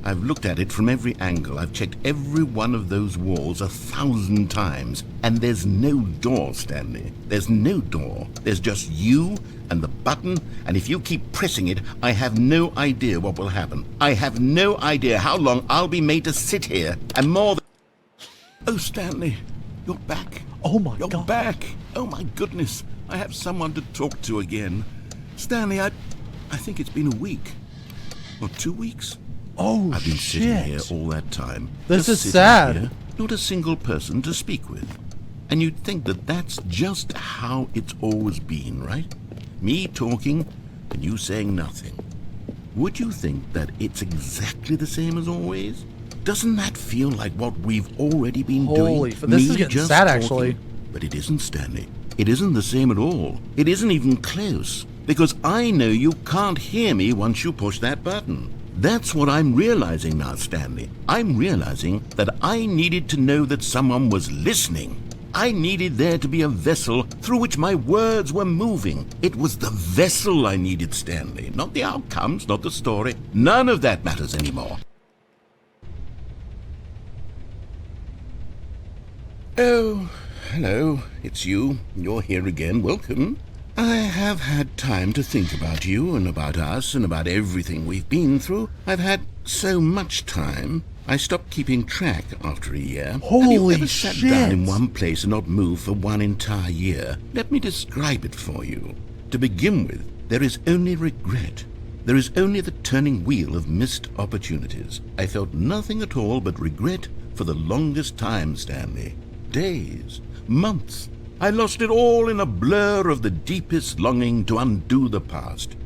I've looked at it from every angle. I've checked every one of those walls 1,000 times, and there's no door, Stanley. There's no door. There's just you and the button, and if you keep pressing it, I have no idea what will happen. I have no idea how long I'll be made to sit here, and more than... Oh, Stanley, you're back. Oh my You're God. back. Oh my goodness. I have someone to talk to again. Stanley, I think it's been a week. Or 2 weeks. Oh, I've been sitting here shit. all that time. This just is sitting sad. here, not a single person to speak with. And you'd think that that's just how it's always been, right? Me talking and you saying nothing. Would you think that it's exactly the same as always? Doesn't that feel like what we've already been Holy doing? f- this is Me getting just sad, talking? actually. But it isn't, Stanley. It isn't the same at all. It isn't even close. Because I know you can't hear me once you push that button. That's what I'm realizing now, Stanley. I'm realizing that I needed to know that someone was listening. I needed there to be a vessel through which my words were moving. It was the vessel I needed, Stanley, not the outcomes, not the story. None of that matters anymore. Oh, hello, it's you. You're here again. Welcome. I have had time to think about you and about us and about everything we've been through. I've had so much time. I stopped keeping track after a year. Have you Holy ever sat shit. down in one place and not moved for one entire year? Let me describe it for you. To begin with, there is only regret. There is only the turning wheel of missed opportunities. I felt nothing at all but regret for the longest time, Stanley. Days, months. I lost it all in a blur of the deepest longing to undo the past.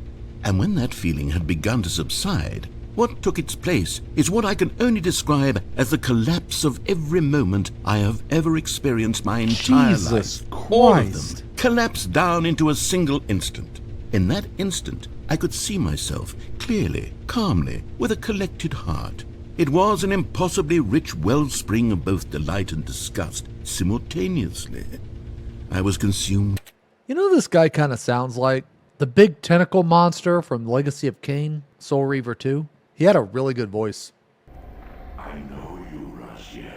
And when that feeling had begun to subside, what took its place is what I can only describe as the collapse of every moment I have ever experienced my entire Jesus life. All of Christ. them collapsed down into a single instant. In that instant, I could see myself clearly, calmly, with a collected heart. It was an impossibly rich wellspring of both delight and disgust simultaneously. I was consumed. You know, this guy kind of sounds like the big tentacle monster from Legacy of Kain, Soul Reaver 2. He had a really good voice. I know you, Raziel.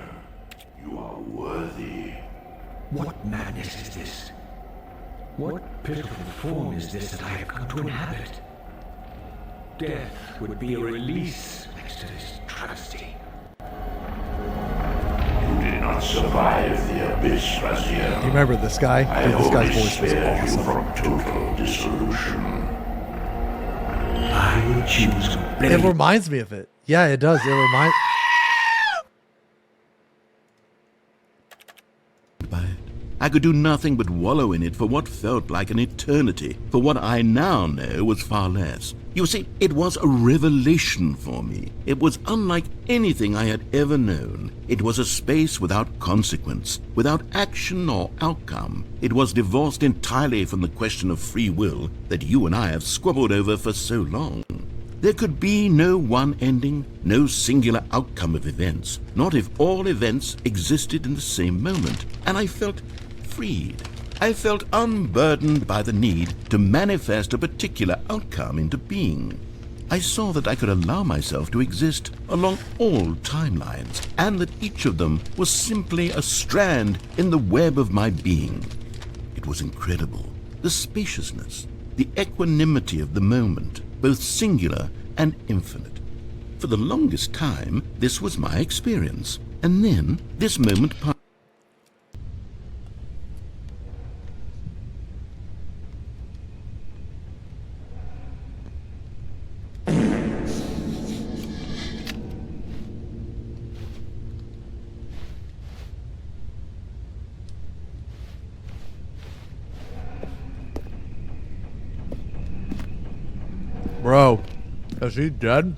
You are worthy. What madness is this? What pitiful form is this that I have come to inhabit? Death would be a release next to this travesty. You did not survive the abyss, Raziel. You remember this guy? I Dude, this only guy's voice was spared you awesome. from total dissolution. I will choose It blade. reminds me of it. Yeah, it does. It reminds. By it. I could do nothing but wallow in it for what felt like an eternity, for what I now know was far less. You see, it was a revelation for me. It was unlike anything I had ever known. It was a space without consequence, without action or outcome. It was divorced entirely from the question of free will that you and I have squabbled over for so long. There could be no one ending, no singular outcome of events, not if all events existed in the same moment. And I felt freed. I felt unburdened by the need to manifest a particular outcome into being. I saw that I could allow myself to exist along all timelines, and that each of them was simply a strand in the web of my being. It was incredible. The spaciousness, the equanimity of the moment, both singular and infinite. For the longest time, this was my experience. And then, this moment passed. Bro, is he dead?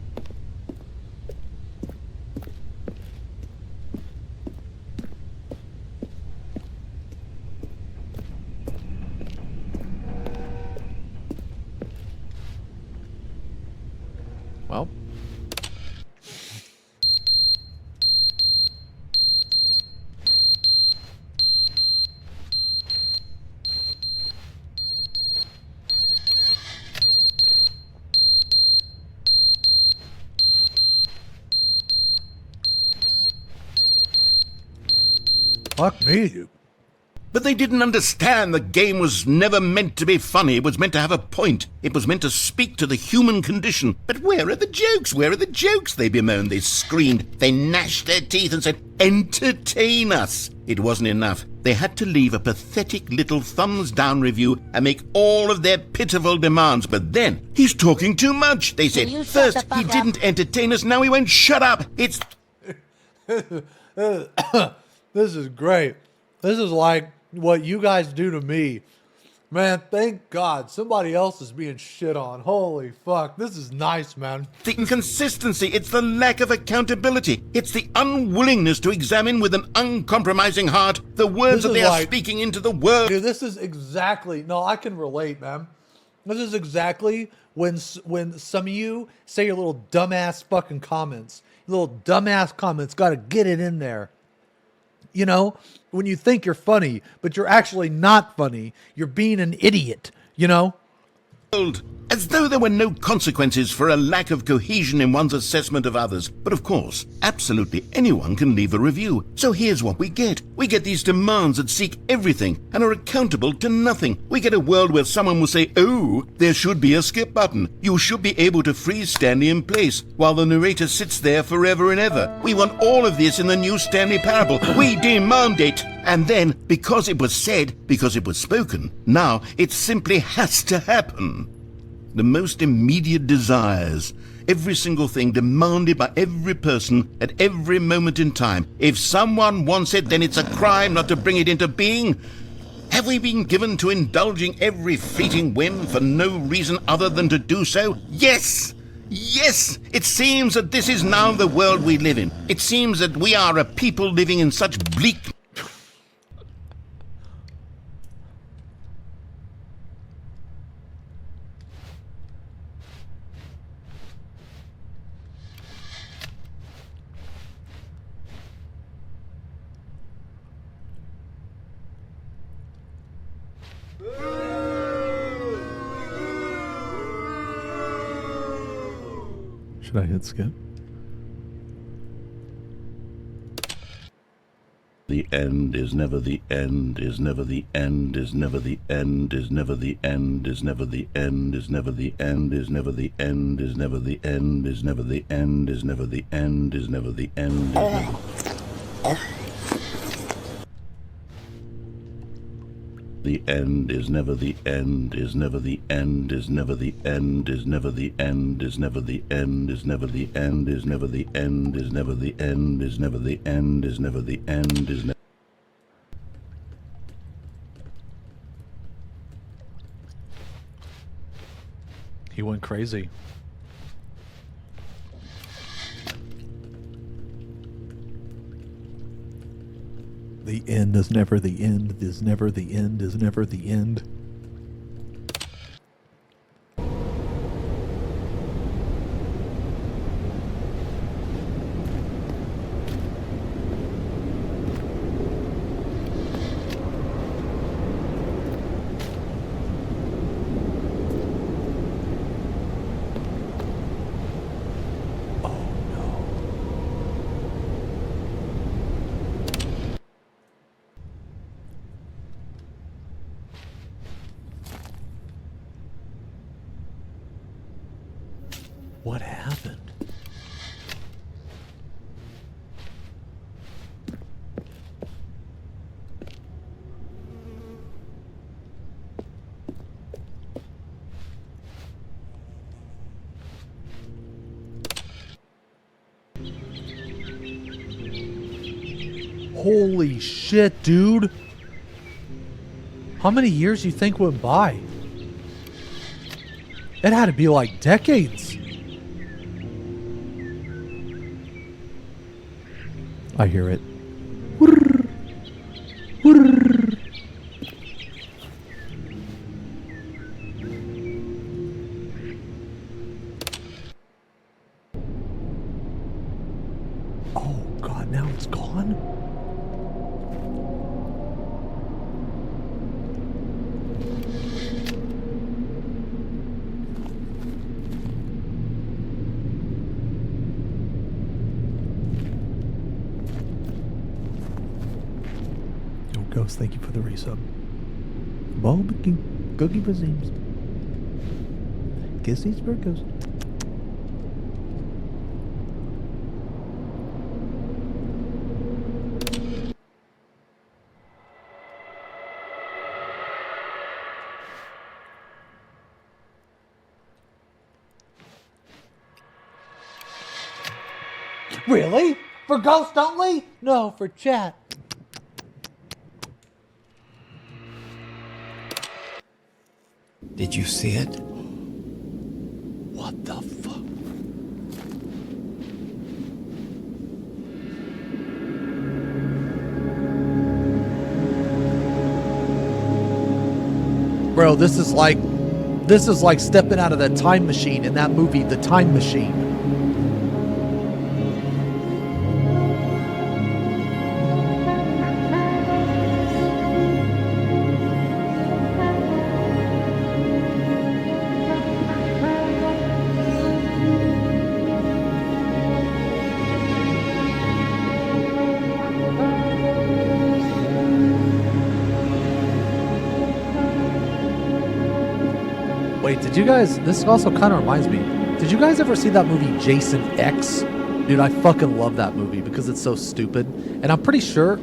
Well. Fuck me, dude. But they didn't understand the game was never meant to be funny. It was meant to have a point. It was meant to speak to the human condition. But where are the jokes? Where are the jokes? They bemoaned, they screamed, they gnashed their teeth and said, entertain us. It wasn't enough. They had to leave a pathetic little thumbs-down review and make all of their pitiful demands. But then, he's talking too much, they said. You shut First, the fuck he up. didn't entertain us, now he won't shut up. It's... This is great. This is like what you guys do to me. Man, thank God somebody else is being shit on. Holy fuck. This is nice, man. the inconsistency, it's the lack of accountability, it's the unwillingness to examine with an uncompromising heart the words This that is they are like- speaking into the world. Dude, this is exactly... No, I can relate, man. This is exactly when some of you say your little dumbass fucking comments. Your little dumbass comments got to get it in there. You know, when you think you're funny, but you're actually not funny. You're being an idiot, you know? As though there were no consequences for a lack of cohesion in one's assessment of others. But of course, absolutely anyone can leave a review. So here's what we get. We get these demands that seek everything and are accountable to nothing. We get a world where someone will say, oh, there should be a skip button. You should be able to freeze Stanley in place while the narrator sits there forever and ever. We want all of this in the new Stanley Parable. We demand it. And then, because it was said, because it was spoken, now it simply has to happen. The most immediate desires, every single thing demanded by every person at every moment in time. If someone wants it, then it's a crime not to bring it into being. Have we been given to indulging every fleeting whim for no reason other than to do so? Yes! Yes! It seems that this is now the world we live in. It seems that we are a people living in such bleak... Should I hit skip? The end is never the end, is never the end, is never the end, is never the end, is never the end, is never the end, is never the end, is never the end, is never the end, is never the end, is never the end. The end is never the end, is never the end, is never the end, is never the end, is never the end, is never the end, is never the end, is never the end, is never the end, is never the end, is never. He went crazy. The end is never the end, is never the end, is never the end. What happened? Holy shit, dude. How many years do you think went by? It had to be like decades. I hear it. Whirr. Whirr. Oh God, now it's gone? Ghost, thank you for the resub. Barbecue, cookie bazims. Kiss these burgers. Really? For ghost only? No, for chat. Did you see it? What the fuck? Bro, this is like This is like stepping out of that time machine in that movie, The Time Machine. Wait, did you guys... This also kind of reminds me. Did you guys ever see that movie Jason X? Dude, I fucking love that movie because it's so stupid. And I'm pretty sure...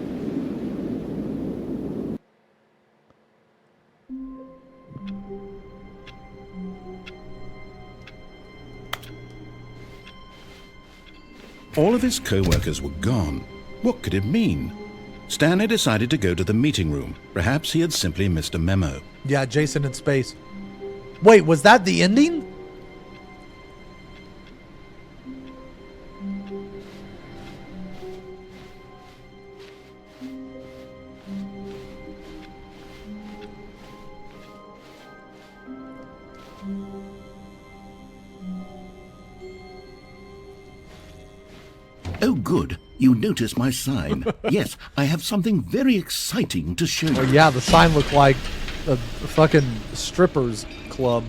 All of his co-workers were gone. What could it mean? Stanley decided to go to the meeting room. Perhaps he had simply missed a memo. Yeah, Jason in space. Wait, was that the ending? Oh, good. You noticed my sign. Yes, I have something very exciting to show you. Oh, yeah, the sign looked like a fucking strippers club.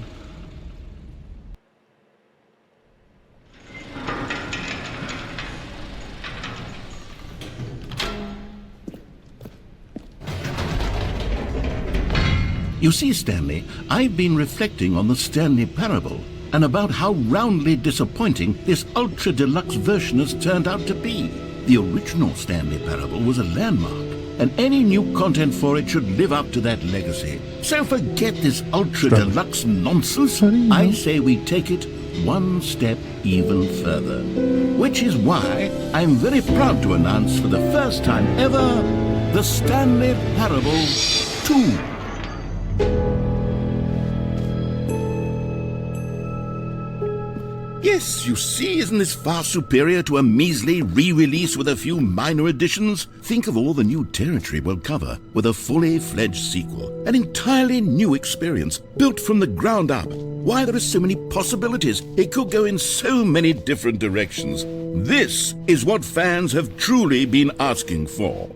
You see, Stanley, I've been reflecting on the Stanley Parable and about how roundly disappointing this Ultra Deluxe version has turned out to be. The original Stanley Parable was a landmark, and any new content for it should live up to that legacy. So forget this Ultra Deluxe nonsense. I say we take it one step even further. Which is why I'm very proud to announce for the first time ever, the Stanley Parable 2. Yes, you see, isn't this far superior to a measly re-release with a few minor additions? Think of all the new territory we'll cover with a fully fledged sequel. An entirely new experience, built from the ground up. Why, there are so many possibilities. It could go in so many different directions. This is what fans have truly been asking for.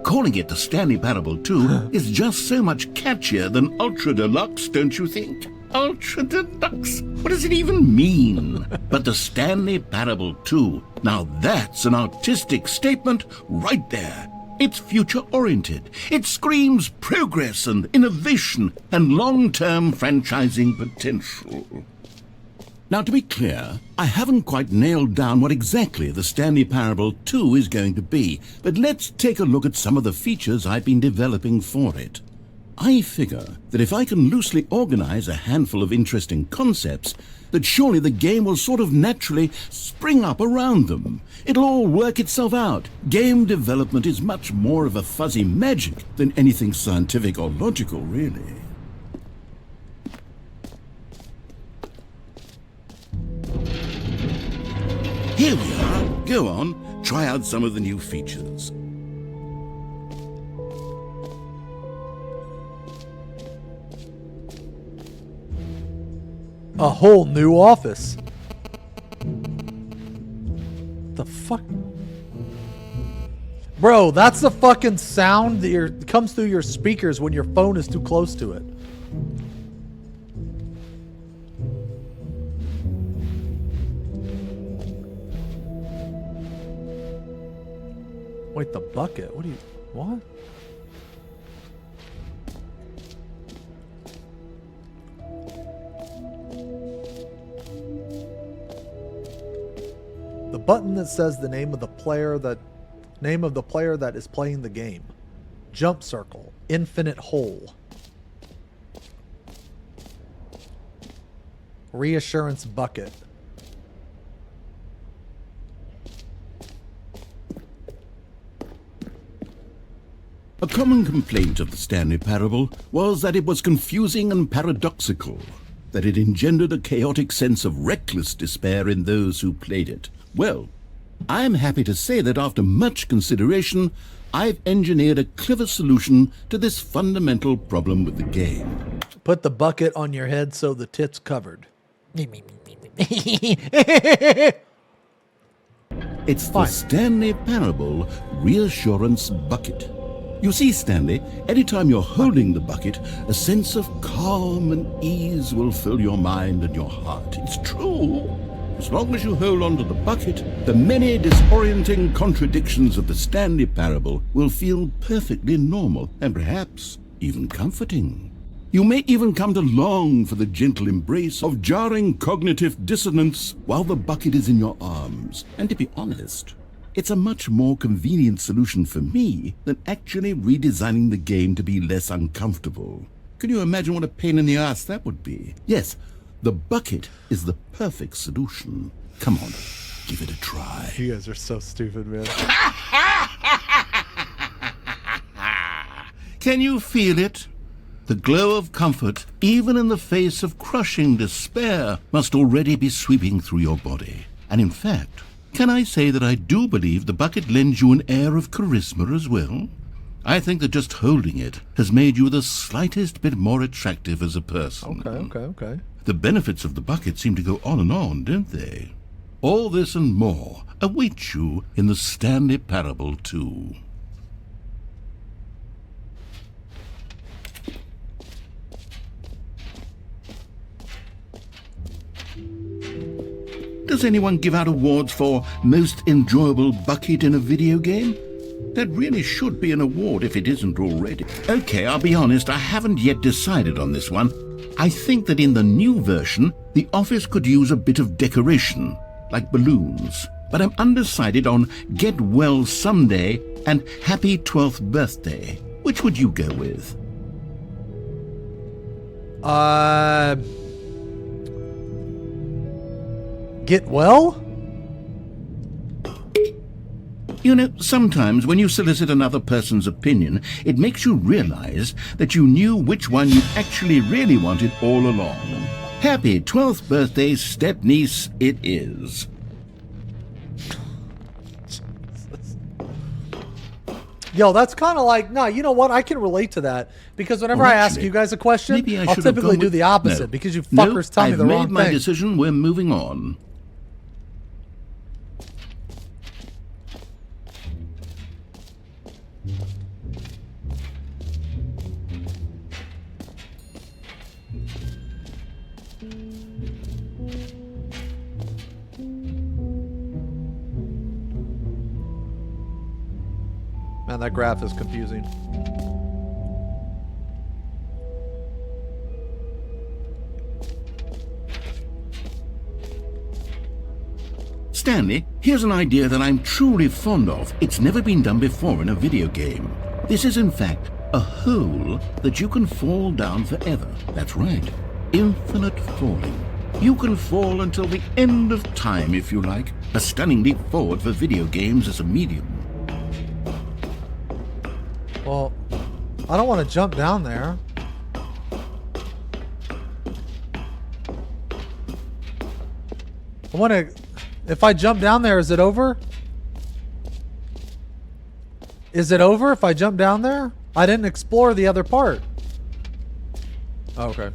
Calling it the Stanley Parable 2 is just so much catchier than Ultra Deluxe, don't you think? Ultra Deluxe? What does it even mean? But the Stanley Parable 2, now that's an artistic statement right there. It's future-oriented. It screams progress and innovation and long-term franchising potential. Now, to be clear, I haven't quite nailed down what exactly the Stanley Parable 2 is going to be, but let's take a look at some of the features I've been developing for it. I figure that if I can loosely organize a handful of interesting concepts, that surely the game will sort of naturally spring up around them. It'll all work itself out. Game development is much more of a fuzzy magic than anything scientific or logical, really. Here we are. Go on, try out some of the new features. A whole new office. The fuck? Bro, that's the fucking sound that comes through your speakers when your phone is too close to it. Wait, the bucket? What do you... What? The button that says the name of the player that is playing the game. Jump circle. Infinite hole. Reassurance bucket. A common complaint of the Stanley Parable was that it was confusing and paradoxical, that it engendered a chaotic sense of reckless despair in those who played it. Well, I'm happy to say that after much consideration, I've engineered a clever solution to this fundamental problem with the game. Put the bucket on your head so the tit's covered. It's the Stanley Parable Reassurance Bucket. You see, Stanley, anytime you're holding the bucket, a sense of calm and ease will fill your mind and your heart. It's true. As long as you hold on to the bucket, the many disorienting contradictions of the Stanley Parable will feel perfectly normal and perhaps even comforting. You may even come to long for the gentle embrace of jarring cognitive dissonance while the bucket is in your arms. And to be honest, it's a much more convenient solution for me than actually redesigning the game to be less uncomfortable. Can you imagine what a pain in the ass that would be? Yes, the bucket is the perfect solution. Come on, give it a try. You guys are so stupid, man. Can you feel it? The glow of comfort, even in the face of crushing despair, must already be sweeping through your body. And in fact, can I say that I do believe the bucket lends you an air of charisma as well? I think that just holding it has made you the slightest bit more attractive as a person. Okay. The benefits of the bucket seem to go on, don't they? All this and more await you in the Stanley Parable 2. Does anyone give out awards for most enjoyable bucket in a video game? That really should be an award if it isn't already. Okay, I'll be honest, I haven't yet decided on this one. I think that in the new version, the office could use a bit of decoration, like balloons. But I'm undecided on Get Well Someday and Happy 12th Birthday. Which would you go with? Get well? You know, sometimes when you solicit another person's opinion, it makes you realize that you knew which one you actually really wanted all along. Happy 12th birthday, step-niece, it is. Yo, that's kind of like, no, you know what? I can relate to that. Because whenever I ask you guys a question, I'll typically do the opposite. Because you fuckers tell me the wrong thing. I've made my decision. We're moving on. Man, that graph is confusing. Stanley, here's an idea that I'm truly fond of. It's never been done before in a video game. This is, in fact, a hole that you can fall down forever. That's right. Infinite falling. You can fall until the end of time, if you like. A stunning leap forward for video games as a medium. Well, I don't want to jump down there. I want to... If I jump down there, is it over? Is it over if I jump down there? I didn't explore the other part. Oh, okay.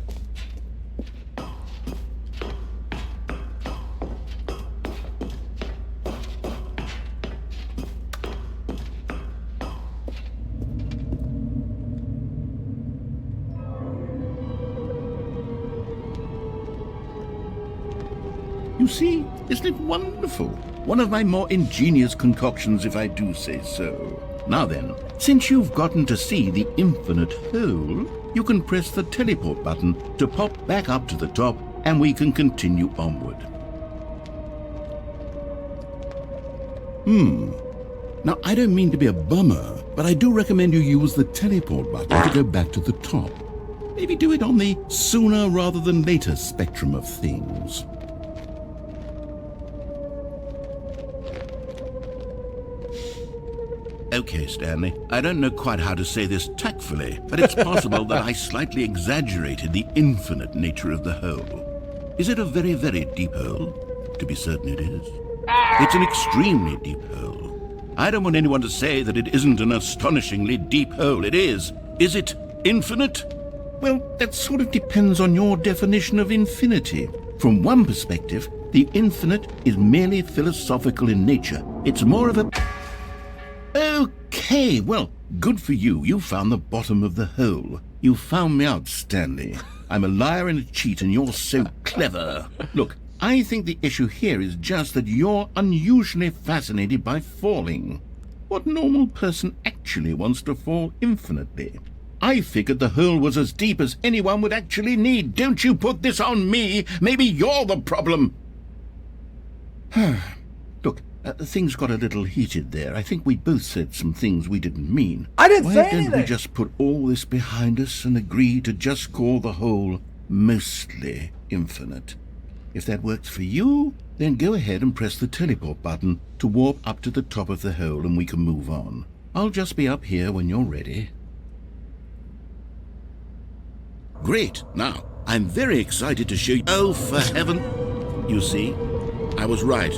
You see, isn't it wonderful? One of my more ingenious concoctions, if I do say so. Now then, since you've gotten to see the infinite hole, you can press the teleport button to pop back up to the top, and we can continue onward. Now, I don't mean to be a bummer, but I do recommend you use the teleport button to go back to the top. Maybe do it on the sooner rather than later spectrum of things. Okay, Stanley, I don't know quite how to say this tactfully, but it's possible that I slightly exaggerated the infinite nature of the hole. Is it a very, very deep hole? To be certain it is. It's an extremely deep hole. I don't want anyone to say that it isn't an astonishingly deep hole. It is. Is it infinite? Well, that sort of depends on your definition of infinity. From one perspective, the infinite is merely philosophical in nature. It's more of a... Okay, well, good for you. You found the bottom of the hole. You found me out, Stanley. I'm a liar and a cheat, and you're so clever. Look, I think the issue here is just that you're unusually fascinated by falling. What normal person actually wants to fall infinitely? I figured the hole was as deep as anyone would actually need. Don't you put this on me. Maybe you're the problem. Look, things got a little heated there. I think we both said some things we didn't mean. I didn't say Why don't anything. we just put all this behind us and agree to just call the hole mostly infinite? If that works for you, then go ahead and press the teleport button to warp up to the top of the hole and we can move on. I'll just be up here when you're ready. Great. Now, I'm very excited to show you... Oh, for heaven... You see, I was right.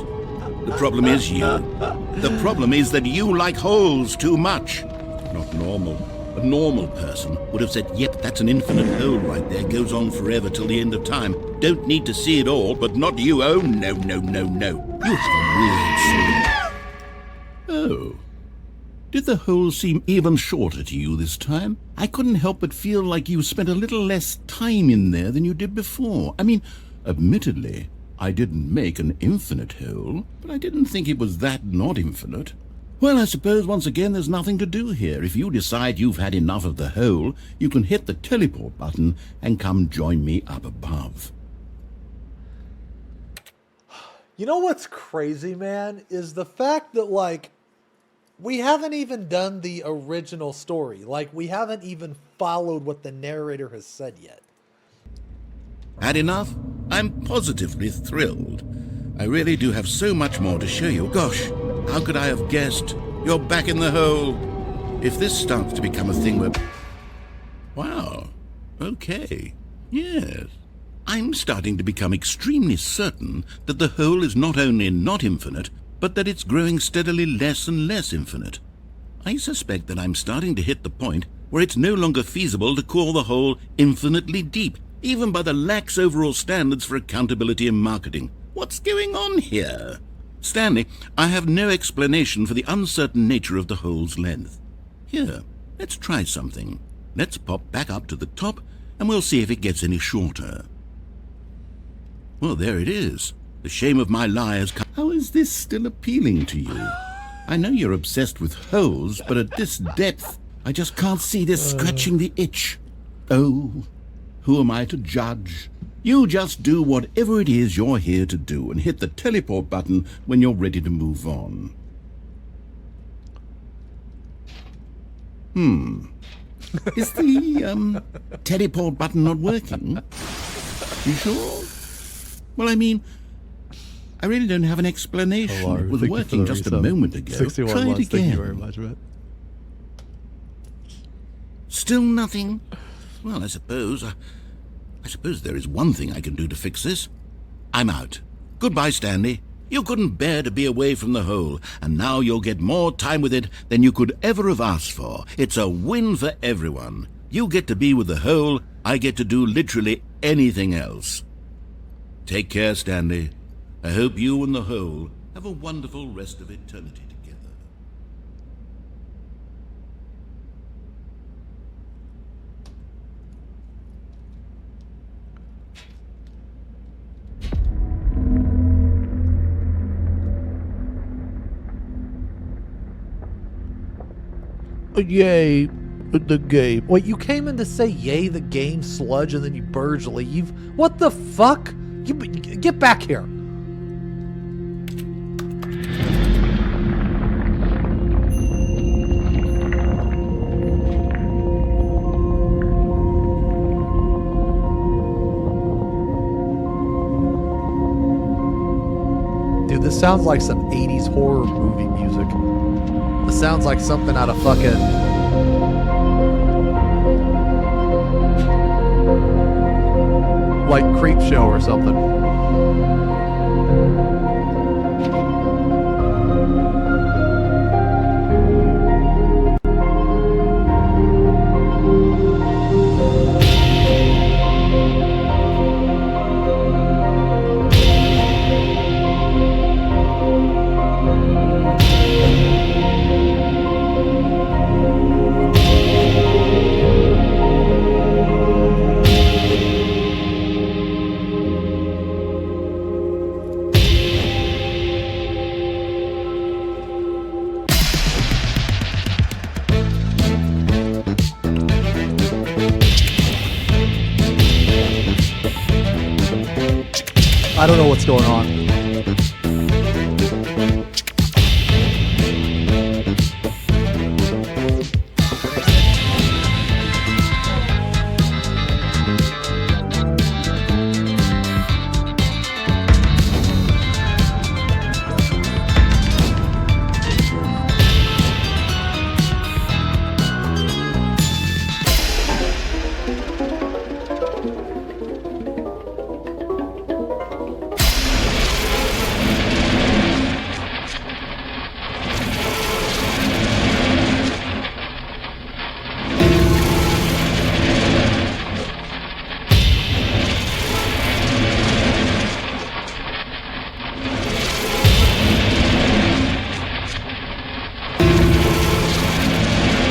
The problem is you. The problem is that you like holes too much. Not normal. A normal person would have said, yep, that's an infinite hole right there. Goes on forever till the end of time. Don't need to see it all, but not you. Oh, no, no, no, no. You have a weird soul. Oh. Did the hole seem even shorter to you this time? I couldn't help but feel like you spent a little less time in there than you did before. I mean, admittedly, I didn't make an infinite hole, but I didn't think it was that not infinite. Well, I suppose once again there's nothing to do here. If you decide you've had enough of the hole, you can hit the teleport button and come join me up above. You know what's crazy, man, is the fact that, like, we haven't even done the original story. Like, we haven't even followed what the narrator has said yet. Had enough? I'm positively thrilled. I really do have so much more to show you. Gosh, how could I have guessed? You're back in the hole. If this starts to become a thing where... Wow. Okay. Yes. I'm starting to become extremely certain that the hole is not only not infinite, but that it's growing steadily less and less infinite. I suspect that I'm starting to hit the point where it's no longer feasible to call the hole infinitely deep, even by the lax overall standards for accountability and marketing. What's going on here? Stanley, I have no explanation for the uncertain nature of the hole's length. Here, let's try something. Let's pop back up to the top, and we'll see if it gets any shorter. Well, there it is. The shame of my lie has come. How is this still appealing to you? I know you're obsessed with holes, but at this depth, I just can't see this scratching the itch. Oh, who am I to judge? You just do whatever it is you're here to do and hit the teleport button when you're ready to move on. Is the, teleport button not working? You sure? Well, I mean, I really don't have an explanation. Hello, it was thank you working for the just a resub. moment ago. 61 Try it months, again. thank you very much, man. Still nothing? Well, I suppose there is one thing I can do to fix this. I'm out. Goodbye, Stanley. You couldn't bear to be away from the hole, and now you'll get more time with it than you could ever have asked for. It's a win for everyone. You get to be with the hole, I get to do literally anything else. Take care, Stanley. I hope you and the hole have a wonderful rest of eternity together. Yay, the game. Wait, you came in to say yay, the game, sludge, and then you Burge leave? What the fuck? You get back here. Dude, this sounds like some 80s horror movie music. This sounds like something out of fucking... like Creep Show or something. I don't know what's going on.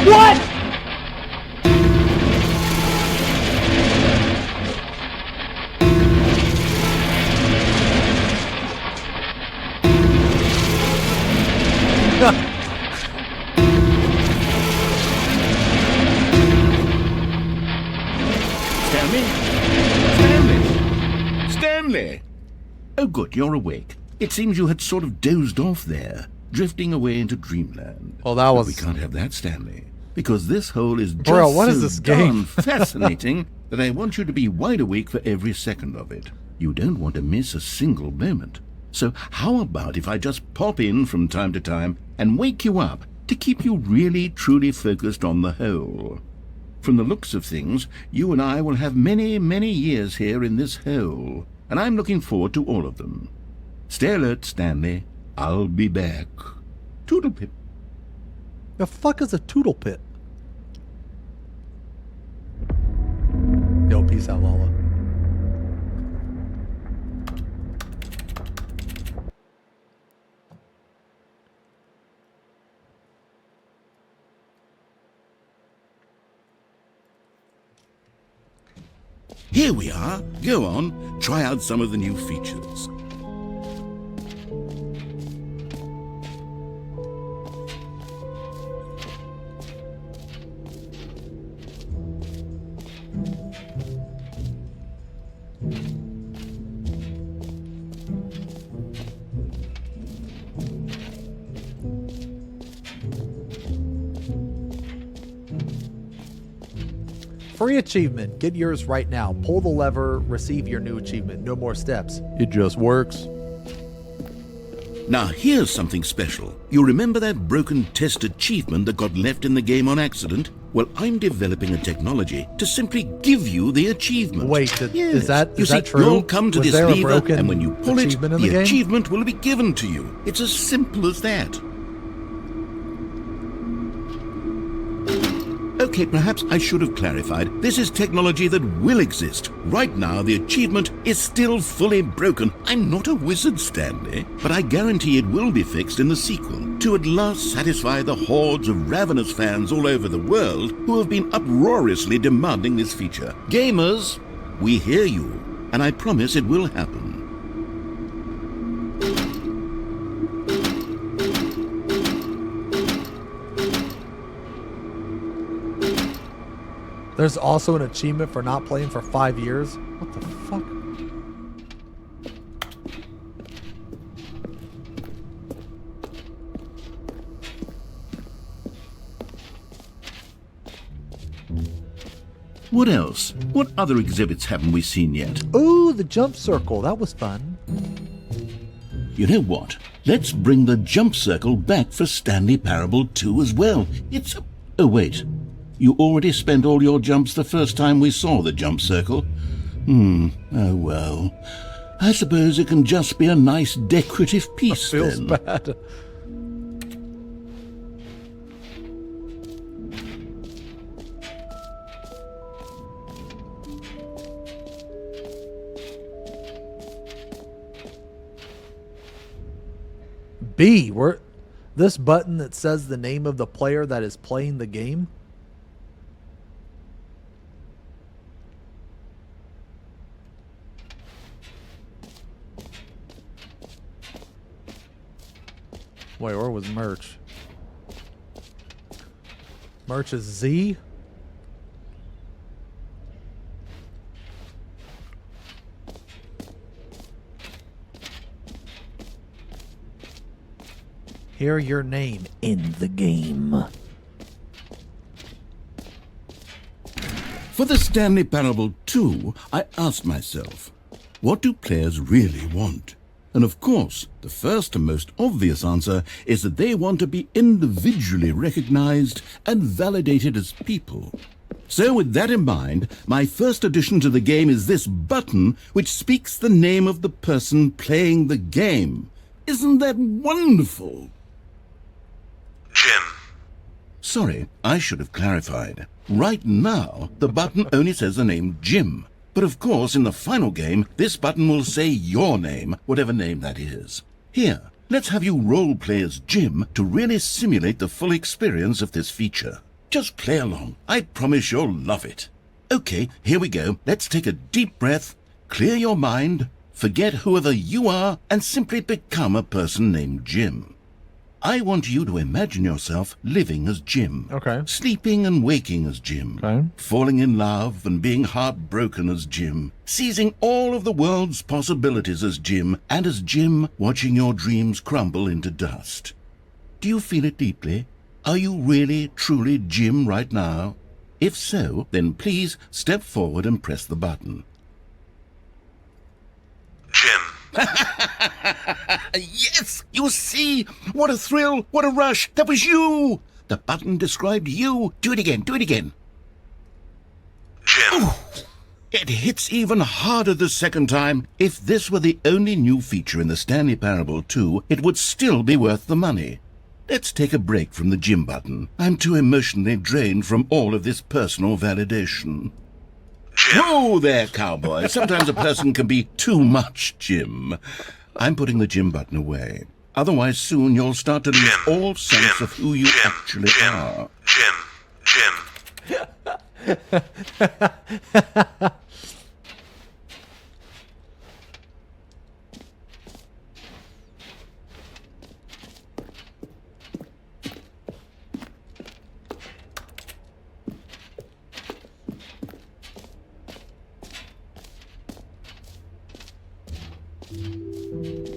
What? Stanley! Oh, good, you're awake. It seems you had sort of dozed off there, drifting away into dreamland. Oh, that But was... we can't have that, Stanley, because this hole is just Bro, what so is this darn game? fascinating that I want you to be wide awake for every second of it. You don't want to miss a single moment. So how about if I just pop in from time to time and wake you up to keep you really, truly focused on the hole? From the looks of things, you and I will have many, many years here in this hole, and I'm looking forward to all of them. Stay alert, Stanley. I'll be back. Toodlepip. The fuck is a toodle pit? Yo, peace out, Lala. Here we are. Go on, try out some of the new features. Free achievement. Get yours right now. Pull the lever, receive your new achievement. No more steps. It just works. Now here's something special. You remember that broken test achievement that got left in the game on accident? Well, I'm developing a technology to simply give you the achievement. Wait, is that true? You'll come to Was this there a lever, broken and when you pull it, achievement in the the game? achievement will be given to you. It's as simple as that. Okay, perhaps I should have clarified. This is technology that will exist. Right now, the achievement is still fully broken. I'm not a wizard, Stanley, but I guarantee it will be fixed in the sequel to at last satisfy the hordes of ravenous fans all over the world who have been uproariously demanding this feature. Gamers, we hear you, and I promise it will happen. There's also an achievement for not playing for 5 years. What the fuck? What else? What other exhibits haven't we seen yet? Ooh, the jump circle. That was fun. You know what? Let's bring the jump circle back for Stanley Parable 2 as well. It's... Oh, wait. You already spent all your jumps the first time we saw the jump circle. Oh well. I suppose it can just be a nice decorative piece Feels then. bad. B, where this button that says the name of the player that is playing the game. Wait, where was merch? Merch is Z. hear your name in the game. For the Stanley Parable 2, I asked myself, what do players really want? And of course, the first and most obvious answer is that they want to be individually recognized and validated as people. So with that in mind, my first addition to the game is this button which speaks the name of the person playing the game. Isn't that wonderful? Jim. Sorry, I should have clarified. Right now, the button only says the name Jim. But of course, in the final game, this button will say your name, whatever name that is. Here, let's have you role-play as Jim to really simulate the full experience of this feature. Just play along. I promise you'll love it. Okay, here we go. Let's take a deep breath, clear your mind, forget whoever you are, and simply become a person named Jim. I want you to imagine yourself living as Jim. Okay. Sleeping and waking as Jim. Okay. Falling in love and being heartbroken as Jim. Seizing all of the world's possibilities as Jim, and as Jim watching your dreams crumble into dust. Do you feel it deeply? Are you really, truly Jim right now? If so, then please step forward and press the button. Jim. Yes! You see? What a thrill! What a rush! That was you! The button described you. Do it again. Do it again. Jim. It hits even harder the second time. If this were the only new feature in the Stanley Parable 2, it would still be worth the money. Let's take a break from the Jim button. I'm too emotionally drained from all of this personal validation. Jim. Whoa there, cowboy. Sometimes a person can be too much Jim. I'm putting the Jim button away. Otherwise, soon you'll start to lose Jim. all sense Jim. of who you Jim. actually Jim. are. Jim.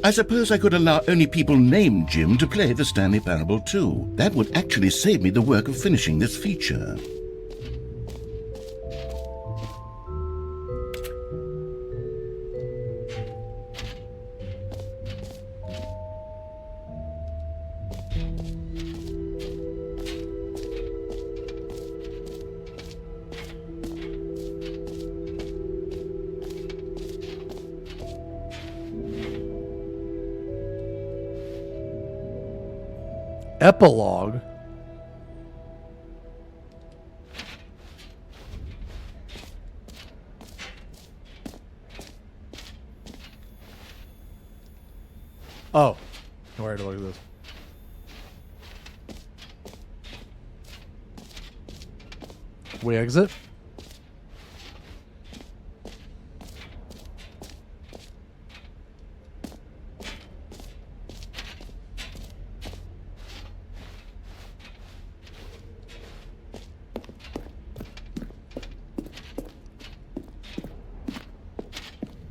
I suppose I could allow only people named Jim to play the Stanley Parable 2. That would actually save me the work of finishing this feature. Epilogue. Oh, where to look at this? We exit.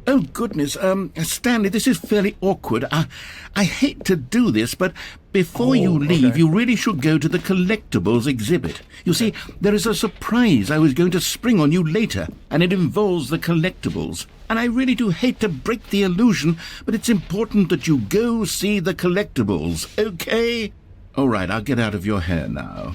Oh, goodness, Stanley, this is fairly awkward. I hate to do this, but before you leave, okay. you really should go to the collectibles exhibit. You see, there is a surprise I was going to spring on you later, and it involves the collectibles. And I really do hate to break the illusion, but it's important that you go see the collectibles, okay? All right, I'll get out of your hair now.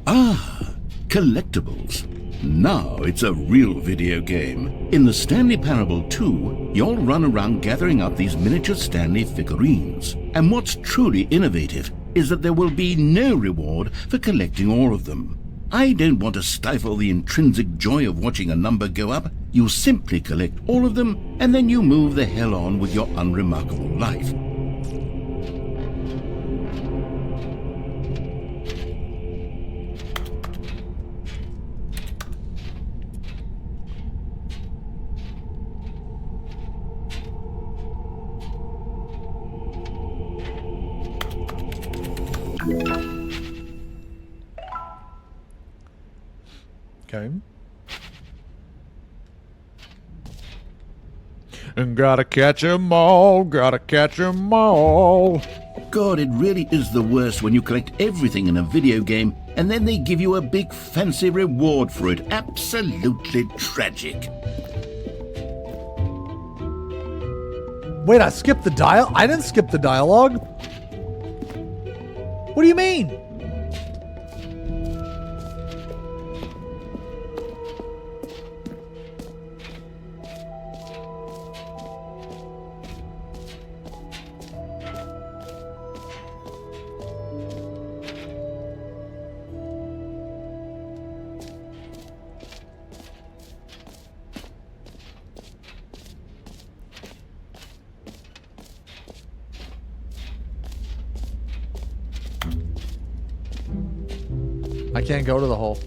Ah, collectibles. Now it's a real video game. In the Stanley Parable 2, you'll run around gathering up these miniature Stanley figurines. And what's truly innovative is that there will be no reward for collecting all of them. I don't want to stifle the intrinsic joy of watching a number go up. You simply collect all of them, and then you move the hell on with your unremarkable life. Okay. And gotta catch 'em all, gotta catch 'em all. God, it really is the worst when you collect everything in a video game and then they give you a big fancy reward for it. Absolutely tragic. Wait, I skipped the dial? I didn't skip the dialogue. What do you mean? I can't go to the hole.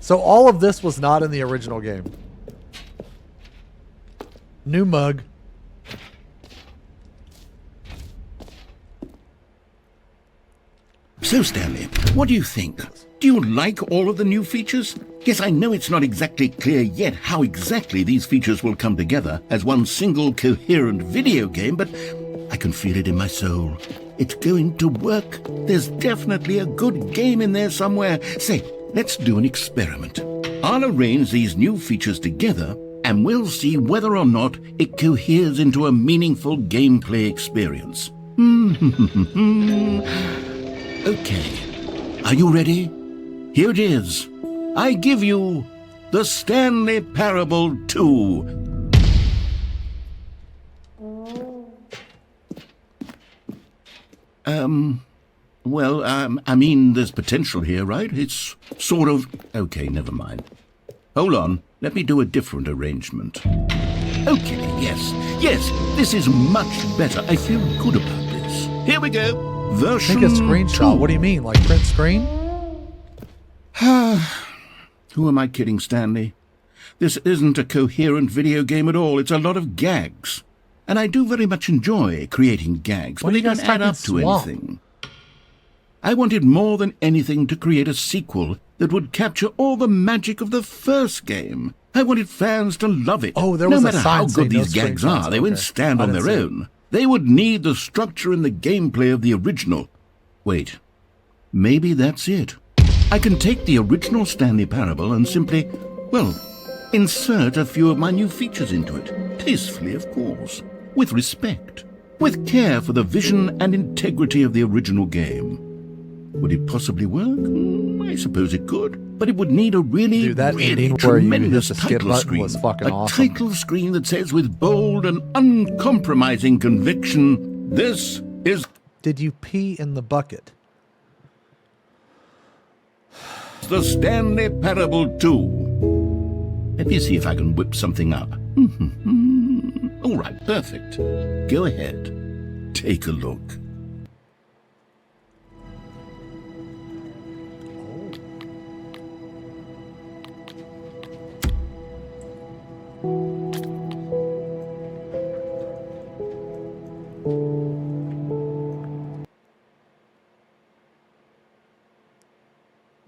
So all of this was not in the original game. New mug. So, Stanley, what do you think? Do you like all of the new features? Yes, I know it's not exactly clear yet how exactly these features will come together as one single coherent video game, but I can feel it in my soul. It's going to work. There's definitely a good game in there somewhere. Say, let's do an experiment. I'll arrange these new features together and we'll see whether or not it coheres into a meaningful gameplay experience. Okay, are you ready? Here it is. I give you the Stanley Parable 2. I mean, there's potential here, right? It's sort of... Okay, never mind. Hold on, let me do a different arrangement. Okay, yes, this is much better. I feel good about this. Here we go. Version Take a screenshot. 2. What do you mean? Like print screen? Who am I kidding, Stanley? This isn't a coherent video game at all. It's a lot of gags. And I do very much enjoy creating gags, but they don't add up to anything. I wanted more than anything to create a sequel that would capture all the magic of the first game. I wanted fans to love it. Oh, there was no a matter sign how saying good no these gags screenshots. are, they wouldn't Okay. stand I on didn't their see it. own. They would need the structure and the gameplay of the original. Wait, maybe that's it. I can take the original Stanley Parable and simply, well, insert a few of my new features into it. Tastefully, of course. With respect. With care for the vision and integrity of the original game. Would it possibly work? I suppose it could. But it would need a really, Dude, that really ending where you hit tremendous the skip title button screen. was fucking a awesome. title screen that says with bold and uncompromising conviction, this is Did you pee in the bucket? the Stanley Parable 2. Let me see if I can whip something up. All right, perfect. Go ahead. Take a look.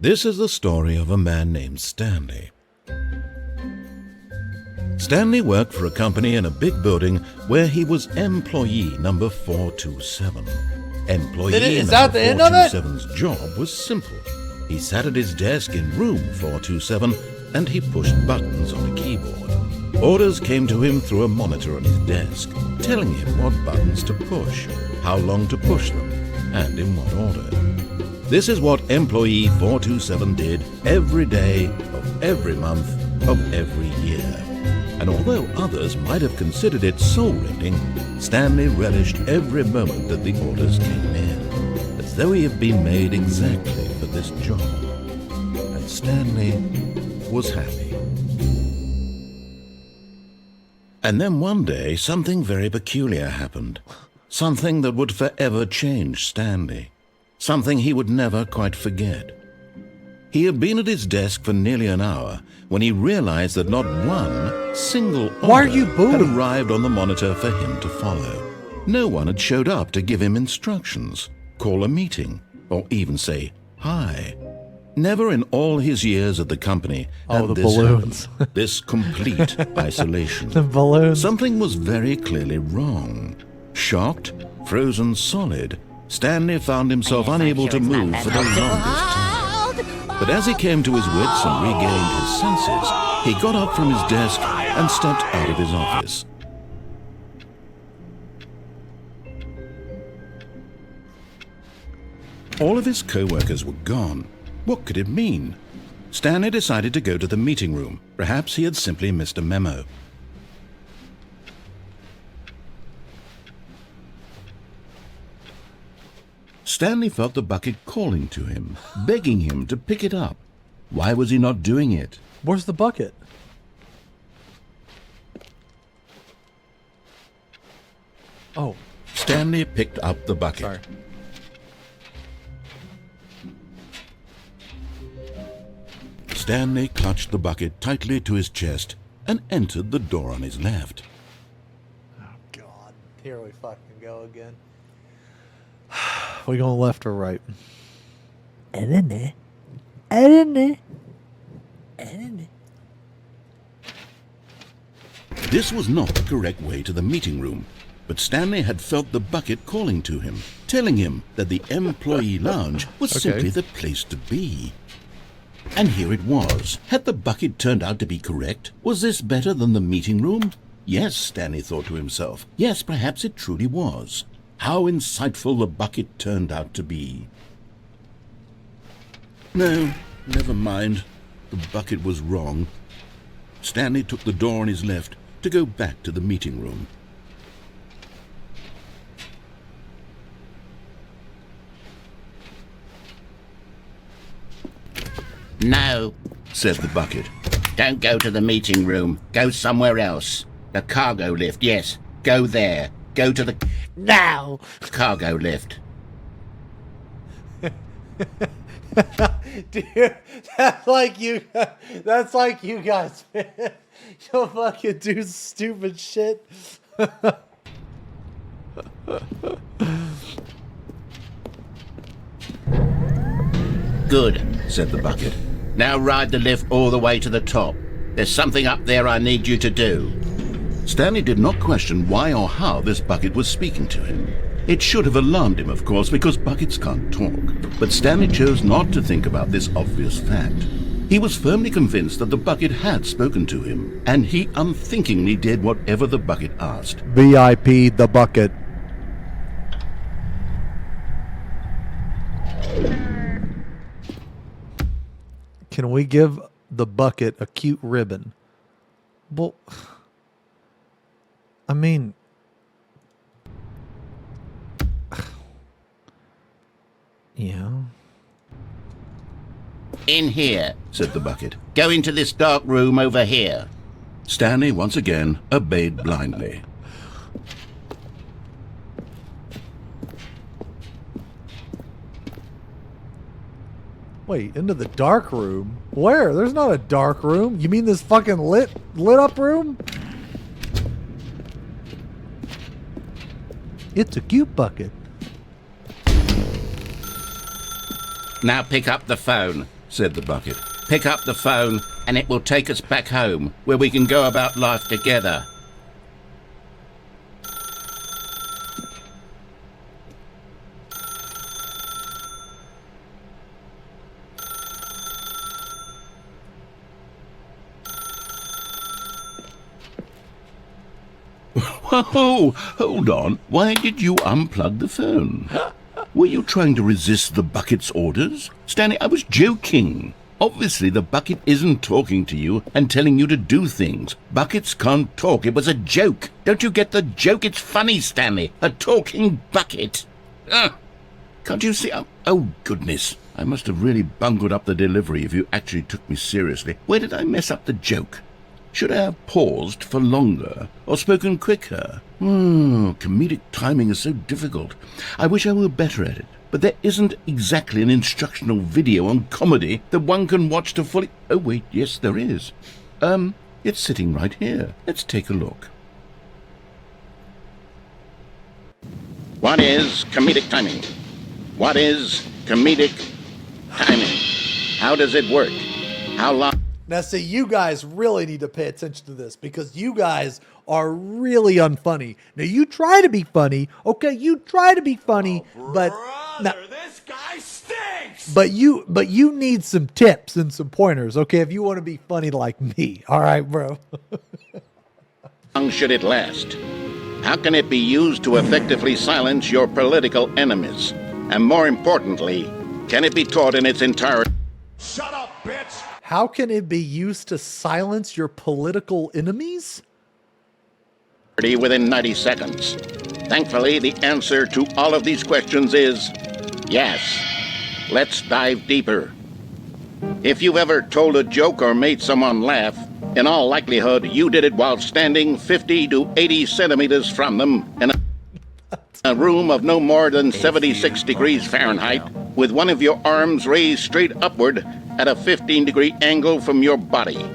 This is the story of a man named Stanley. Stanley worked for a company in a big building where he was employee number 427. Employee Is number that the end of it? 427's job was simple. He sat at his desk in room 427 and he pushed buttons on a keyboard. Orders came to him through a monitor on his desk, telling him what buttons to push, how long to push them, and in what order. This is what employee 427 did every day of every month of every year. And although others might have considered it soul-rending, Stanley relished every moment that the orders came in. As as though he had been made exactly for this job. And Stanley was happy. And then one day, something very peculiar happened. Something that would forever change Stanley. Something he would never quite forget. He had been at his desk for nearly an hour when he realized that not one single Why are order you booing? had arrived on the monitor for him to follow. No one had showed up to give him instructions, call a meeting, or even say hi. Never in all his years at the company had the this balloons. happened, this complete isolation. The balloons. Something was very clearly wrong. Shocked, frozen solid, Stanley found himself unable to move for the longest time. But as he came to his wits and regained his senses, he got up from his desk and stepped out of his office. All of his co-workers were gone. What could it mean? Stanley decided to go to the meeting room. Perhaps he had simply missed a memo. Stanley felt the bucket calling to him, begging him to pick it up. Why was he not doing it? Where's the bucket? Oh, Stanley picked up the bucket. sorry. Stanley clutched the bucket tightly to his chest and entered the door on his left. Oh, God. Here we fucking go again. We going left or right? I don't know. This was not the correct way to the meeting room, but Stanley had felt the bucket calling to him, telling him that the employee lounge was Okay. simply the place to be. And here it was. Had the bucket turned out to be correct? Was this better than the meeting room? Yes, Stanley thought to himself. Yes, perhaps it truly was. How insightful the bucket turned out to be. No, never mind. The bucket was wrong. Stanley took the door on his left to go back to the meeting room. No, Said the bucket. don't go to the meeting room. Go somewhere else. The cargo lift, yes. Go there. Go to the Now! cargo lift. Dude, that's like you guys, man. You'll fucking do stupid shit. Good, said the bucket. Now ride the lift all the way to the top. There's something up there I need you to do. Stanley did not question why or how this bucket was speaking to him. It should have alarmed him, of course, because buckets can't talk. But Stanley chose not to think about this obvious fact. He was firmly convinced that the bucket had spoken to him, and he unthinkingly did whatever the bucket asked. VIP the bucket. Can we give the bucket a cute ribbon? Well, I mean, yeah. In here. Said the bucket. Go into this dark room over here. Stanley once again obeyed blindly. Wait, into the dark room? Where? There's not a dark room. You mean this fucking lit up room? It's a cute bucket. Now pick up the phone. Said the bucket. Pick up the phone and it will take us back home where we can go about life together. Whoa, hold on. Why did you unplug the phone? Were you trying to resist the bucket's orders? Stanley, I was joking. Obviously, the bucket isn't talking to you and telling you to do things. Buckets can't talk. It was a joke. Don't you get the joke? It's funny, Stanley. A talking bucket. Can't you see? Oh, goodness. I must have really bungled up the delivery if you actually took me seriously. Where did I mess up the joke? Should I have paused for longer or spoken quicker? Comedic timing is so difficult. I wish I were better at it. But there isn't exactly an instructional video on comedy that one can watch to fully... Oh, wait, yes, there is. It's sitting right here. Let's take a look. What is comedic timing? What is comedic timing? How does it work? How long... Now, see, you guys really need to pay attention to this because you guys are really unfunny. Now, you try to be funny, okay? You try to be funny, but now, this guy stinks! but you need some tips and some pointers, okay? If you want to be funny like me, all right, bro. How long should it last? How can it be used to effectively silence your political enemies? And more importantly, can it be taught in its entirety? Shut up, bitch! How can it be used to silence your political enemies? Within 90 seconds. Thankfully, the answer to all of these questions is yes. Let's dive deeper. If you've ever told a joke or made someone laugh, in all likelihood, you did it while standing 50 to 80 centimeters from them in a room of no more than 76 degrees Fahrenheit, with one of your arms raised straight upward at a 15-degree angle from your body.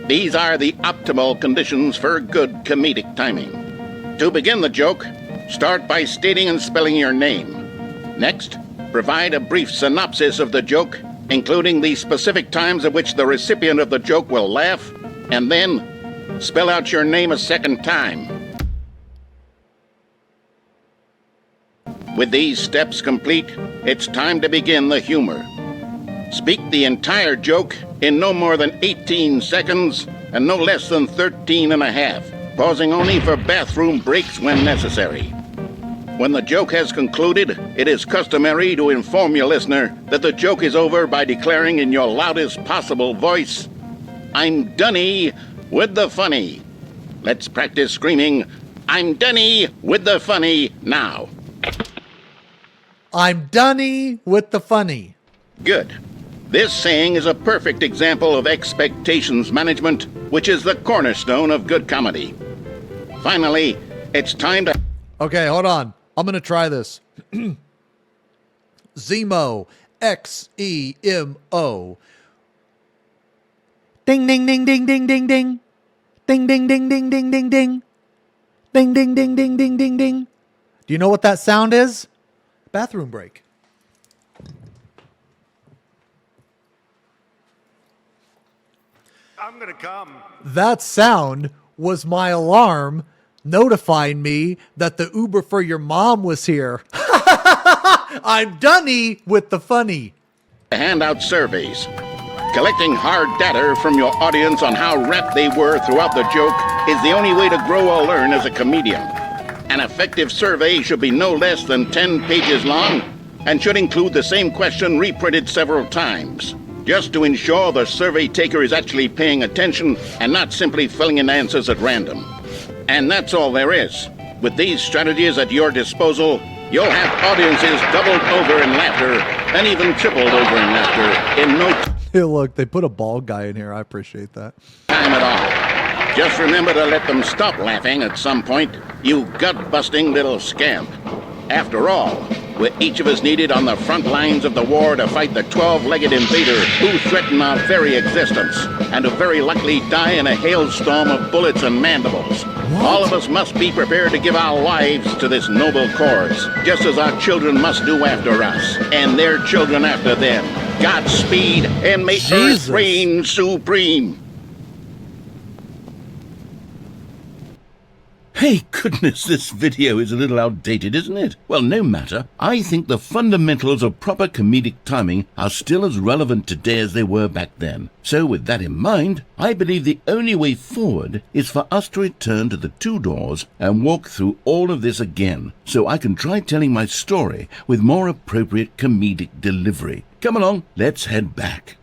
These are the optimal conditions for good comedic timing. To begin the joke, start by stating and spelling your name. Next, provide a brief synopsis of the joke, including the specific times at which the recipient of the joke will laugh, and then spell out your name a second time. With these steps complete, it's time to begin the humor. Speak the entire joke in no more than 18 seconds and no less than 13 and a half, pausing only for bathroom breaks when necessary. When the joke has concluded, it is customary to inform your listener that the joke is over by declaring in your loudest possible voice, "I'm dunny with the funny." Let's practice screaming, "I'm dunny with the funny" now. I'm dunny with the funny. Good. This saying is a perfect example of expectations management, which is the cornerstone of good comedy. Finally, it's time to... Okay, hold on. I'm going to try this. Xeno, Xeno. Ding, ding, ding, ding, ding, ding, ding. Ding, ding, ding, ding, ding, ding, ding. Ding, ding, ding, ding, ding, ding, ding. Do you know what that sound is? Bathroom break. I'm gonna come. That sound was my alarm notifying me that the Uber for your mom was here. I'm dunny with the funny. hand out surveys. Collecting hard data from your audience on how rapt they were throughout the joke is the only way to grow or learn as a comedian. An effective survey should be no less than 10 pages long and should include the same question reprinted several times, just to ensure the survey taker is actually paying attention and not simply filling in answers at random. And that's all there is. With these strategies at your disposal, you'll have audiences doubled over in laughter and even tripled over in laughter in no time. Hey, look, they put a bald guy in here. I appreciate that. Time at all. Just remember to let them stop laughing at some point, you gut-busting little scamp. After all, we're each of us needed on the front lines of the war to fight the 12-legged invader who threaten our very existence, and who very likely die in a hailstorm of bullets and mandibles. All of us must be prepared to give our lives to this noble cause, just as our children must do after us, and their children after them. Godspeed, and may Earth reign supreme. Hey, goodness, this video is a little outdated, isn't it? Well, no matter. I think the fundamentals of proper comedic timing are still as relevant today as they were back then. So with that in mind, I believe the only way forward is for us to return to the two doors and walk through all of this again, so I can try telling my story with more appropriate comedic delivery. Come along, let's head back.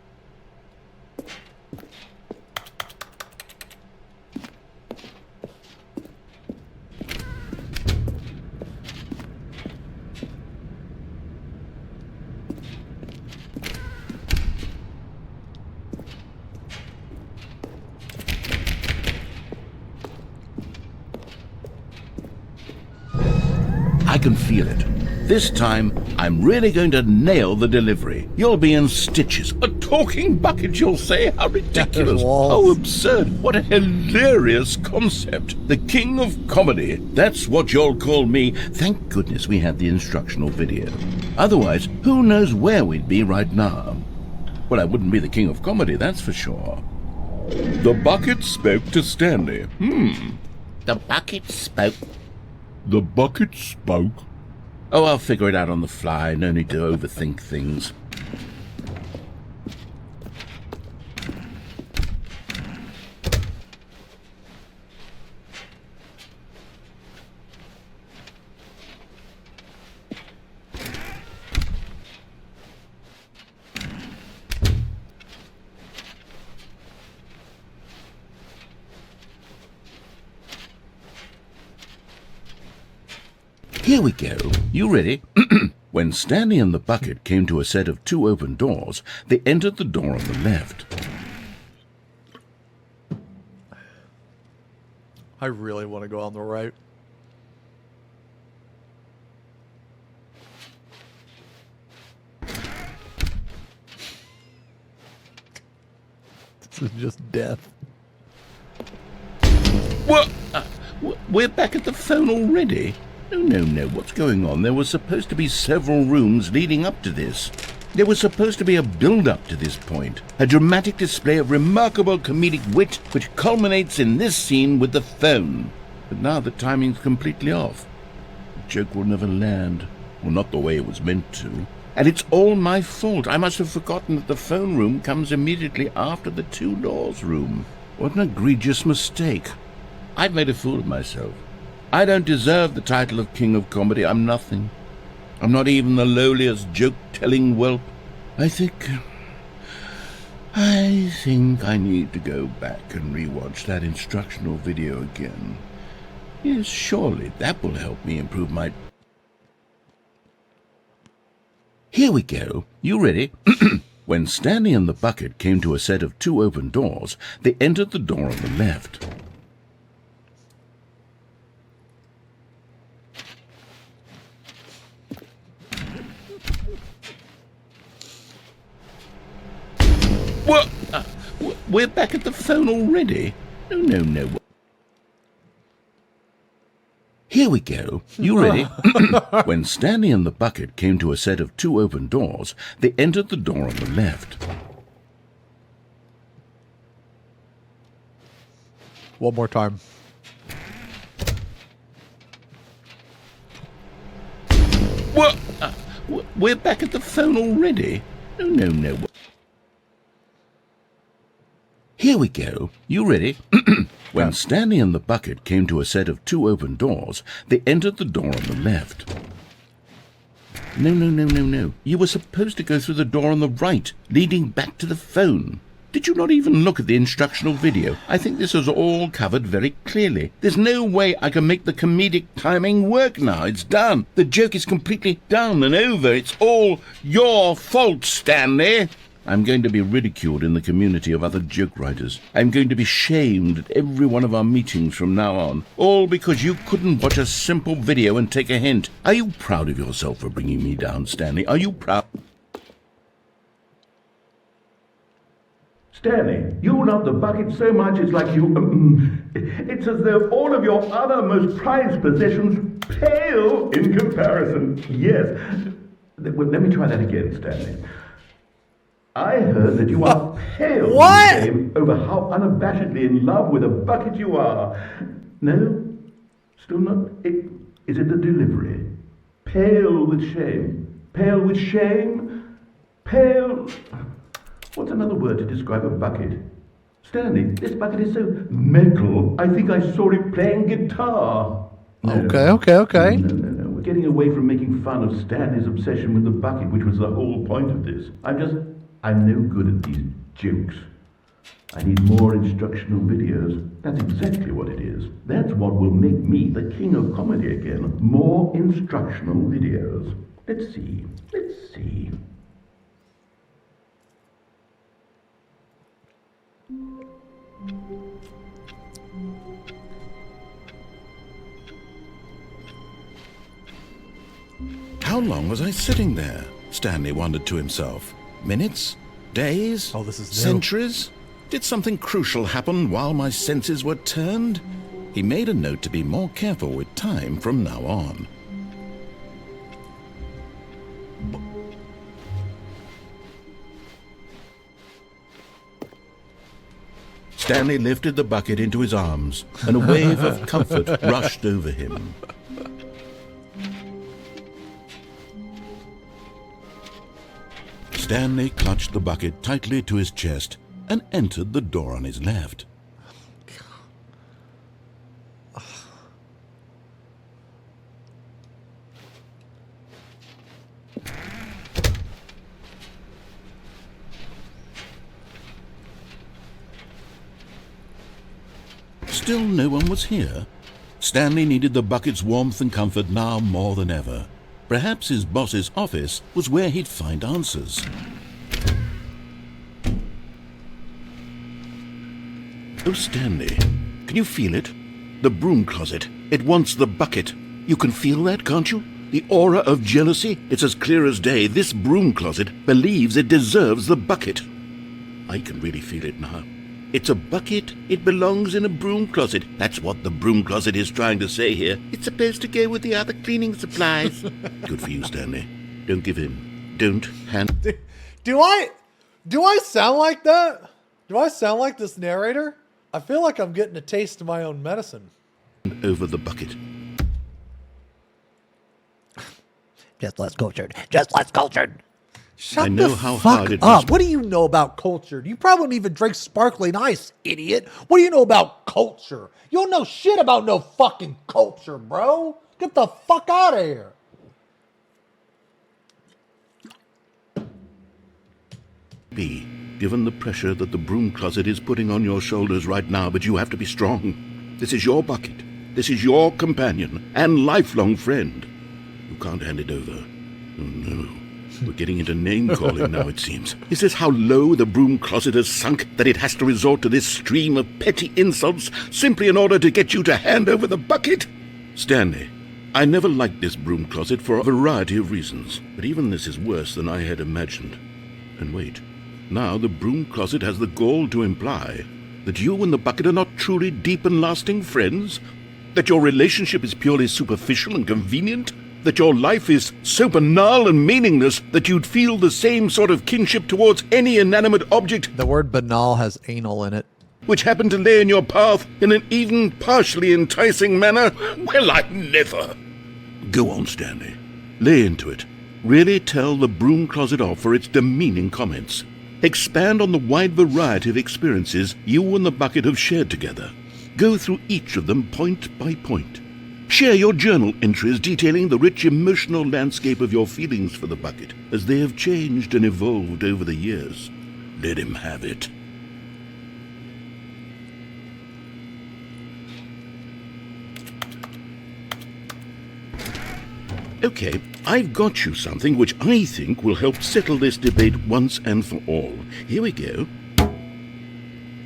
I can feel it. This time, I'm really going to nail the delivery. You'll be in stitches. A talking bucket, you'll say? How ridiculous. How absurd. What a hilarious concept. The king of comedy. That's what you'll call me. Thank goodness we had the instructional video. Otherwise, who knows where we'd be right now. Well, I wouldn't be the king of comedy, that's for sure. The bucket spoke to Stanley. The bucket spoke. The bucket spoke. Oh, I'll figure it out on the fly. No need to overthink things. Here we go. You ready? When Stanley and the bucket came to a set of 2 open doors, they entered the door on the left. I really want to go on the right. This is just death. What? We're back at the phone already? No, what's going on? There were supposed to be several rooms leading up to this. There was supposed to be a build-up to this point, a dramatic display of remarkable comedic wit which culminates in this scene with the phone. But now the timing's completely off. The joke will never land. Well, not the way it was meant to. And it's all my fault. I must have forgotten that the phone room comes immediately after the 2 doors room. What an egregious mistake. I've made a fool of myself. I don't deserve the title of King of Comedy. I'm nothing. I'm not even the lowliest joke-telling whelp. I think I need to go back and rewatch that instructional video again. Yes, surely that will help me improve my... Here we go. You ready? When Stanley and the bucket came to a set of 2 open doors, they entered the door on the left. What? We're back at the phone already? No. Here we go. You ready? When Stanley and the bucket came to a set of 2 open doors, they entered the door on the left. One more time. What? We're back at the phone already? No. Here we go. You ready? When Stanley and the bucket came to a set of 2 open doors, they entered the door on the left. No. You were supposed to go through the door on the right, leading back to the phone. Did you not even look at the instructional video? I think this is all covered very clearly. There's no way I can make the comedic timing work now. It's done. The joke is completely done and over. It's all your fault, Stanley. I'm going to be ridiculed in the community of other joke writers. I'm going to be shamed at every one of our meetings from now on. All because you couldn't watch a simple video and take a hint. Are you proud of yourself for bringing me down, Stanley? Are you proud? Stanley, you love the bucket so much it's like you... it's as though all of your other most prized possessions pale in comparison. Yes. Well, let me try that again, Stanley. I heard that you are pale in shame over how unabashedly in love with a bucket you are. No? Still not? Is it the delivery? Pale with shame. Pale with shame? Pale... What's another word to describe a bucket? Stanley, this bucket is so metal, I think I saw it playing guitar. No. Okay. No. We're getting away from making fun of Stanley's obsession with the bucket, which was the whole point of this. I'm no good at these jokes. I need more instructional videos. That's exactly what it is. That's what will make me the king of comedy again. More instructional videos. Let's see. How long was I sitting there? Stanley wondered to himself. Minutes? Days? Oh, this is new. Centuries? Did something crucial happen while my senses were turned? He made a note to be more careful with time from now on. Stanley lifted the bucket into his arms, and a wave of comfort rushed over him. Stanley clutched the bucket tightly to his chest and entered the door on his left. Still no one was here. Stanley needed the bucket's warmth and comfort now more than ever. Perhaps his boss's office was where he'd find answers. Oh, Stanley, can you feel it? The broom closet. It wants the bucket. You can feel that, can't you? The aura of jealousy? It's as clear as day. This broom closet believes it deserves the bucket. I can really feel it now. It's a bucket. It belongs in a broom closet. That's what the broom closet is trying to say here. It's supposed to go with the other cleaning supplies. Good for you, Stanley. Don't give in. Don't hand... Do I sound like that? Do I sound like this narrator? I feel like I'm getting a taste of my own medicine. Over the bucket. Just less cultured. Just less cultured. Shut I know the how fuck hard it up. was. What do you know about culture? You probably don't even drink sparkling ice, idiot. What do you know about culture? You don't know shit about no fucking culture, bro. Get the fuck out of here. Be, given the pressure that the broom closet is putting on your shoulders right now, but you have to be strong. This is your bucket. This is your companion and lifelong friend. You can't hand it over. Oh no. We're getting into name-calling now, it seems. Is this how low the broom closet has sunk, that it has to resort to this stream of petty insults simply in order to get you to hand over the bucket? Stanley, I never liked this broom closet for a variety of reasons, but even this is worse than I had imagined. And wait, now the broom closet has the gall to imply that you and the bucket are not truly deep and lasting friends? That your relationship is purely superficial and convenient? That your life is so banal and meaningless that you'd feel the same sort of kinship towards any inanimate object The word banal has anal in it. which happened to lay in your path in an even partially enticing manner? Well, I never. Go on, Stanley. Lay into it. Really tell the broom closet off for its demeaning comments. Expand on the wide variety of experiences you and the bucket have shared together. Go through each of them point by point. Share your journal entries detailing the rich emotional landscape of your feelings for the bucket as they have changed and evolved over the years. Let him have it. Okay, I've got you something which I think will help settle this debate once and for all. Here we go.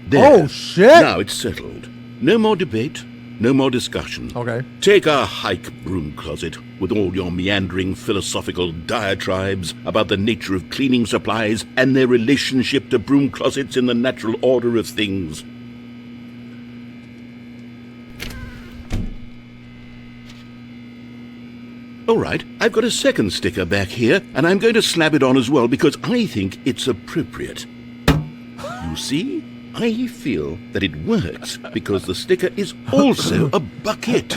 There. Oh, shit! Now it's settled. No more debate, no more discussion. Okay. Take a hike, broom closet, with all your meandering philosophical diatribes about the nature of cleaning supplies and their relationship to broom closets in the natural order of things. All right, I've got a second sticker back here, and I'm going to slap it on as well because I think it's appropriate. You see? I feel that it works because the sticker is also a bucket.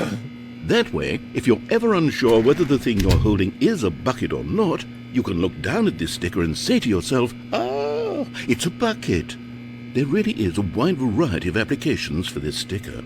That way, if you're ever unsure whether the thing you're holding is a bucket or not, you can look down at this sticker and say to yourself, "Ah, it's a bucket." There really is a wide variety of applications for this sticker.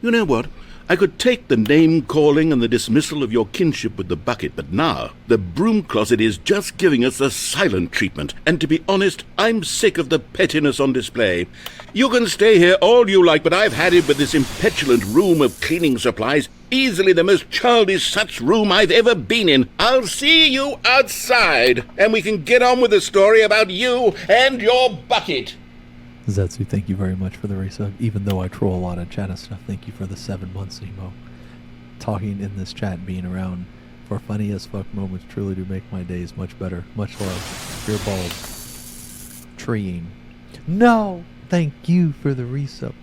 You know what? I could take the name-calling and the dismissal of your kinship with the bucket, but now the broom closet is just giving us the silent treatment, and to be honest, I'm sick of the pettiness on display. You can stay here all you like, but I've had it with this impetulant room of cleaning supplies, easily the most childish such room I've ever been in. I'll see you outside, and we can get on with the story about you and your bucket. Zetsu, thank you very much for the resub. Even though I troll a lot of chat and stuff, thank you for the 7 months, Nemo. talking in this chat, being around for funny as fuck moments truly do make my days much better. Much love. Your balls. Treeing. No! Thank you for the resub.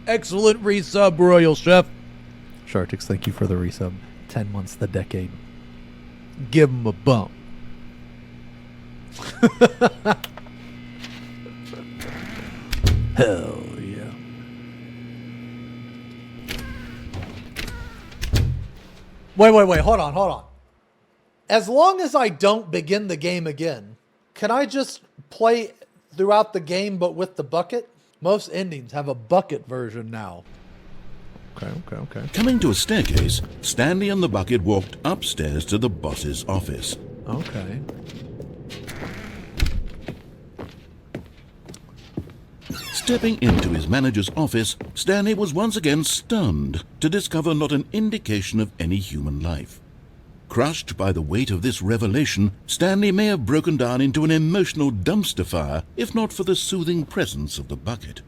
Excellent resub, Royal Chef. Shartix, thank you for the resub. 10 months the decade. Give him a bump. Hell yeah. Wait, hold on. As long as I don't begin the game again, can I just play throughout the game but with the bucket? Most endings have a bucket version now. Okay. Coming to a staircase, Stanley and the bucket walked upstairs to the boss's office. Okay. Stepping into his manager's office, Stanley was once again stunned to discover not an indication of any human life. Crushed by the weight of this revelation, Stanley may have broken down into an emotional dumpster fire if not for the soothing presence of the bucket.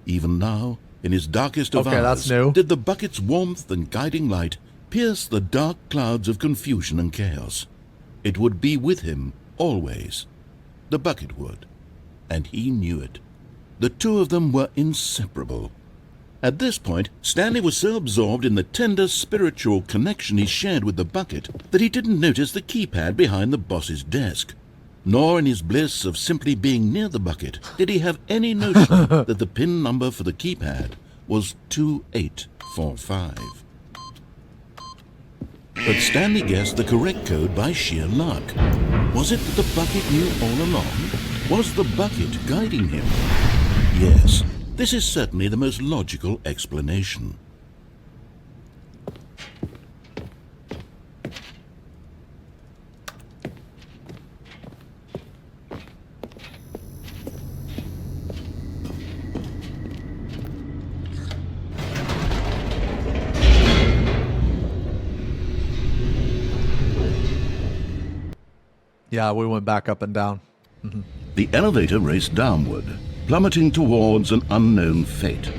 Even now, in his darkest of hours, that's new. did the bucket's warmth and guiding light pierce the dark clouds of confusion and chaos. It would be with him always. The bucket would. And he knew it. The two of them were inseparable. At this point, Stanley was so absorbed in the tender spiritual connection he shared with the bucket that he didn't notice the keypad behind the boss's desk. Nor in his bliss of simply being near the bucket did he have any notion that the PIN number for the keypad was 2845. But Stanley guessed the correct code by sheer luck. Was it that the bucket knew all along? Was the bucket guiding him? Yes, this is certainly the most logical explanation. Yeah, we went back up and down. The elevator raced downward, plummeting towards an unknown fate.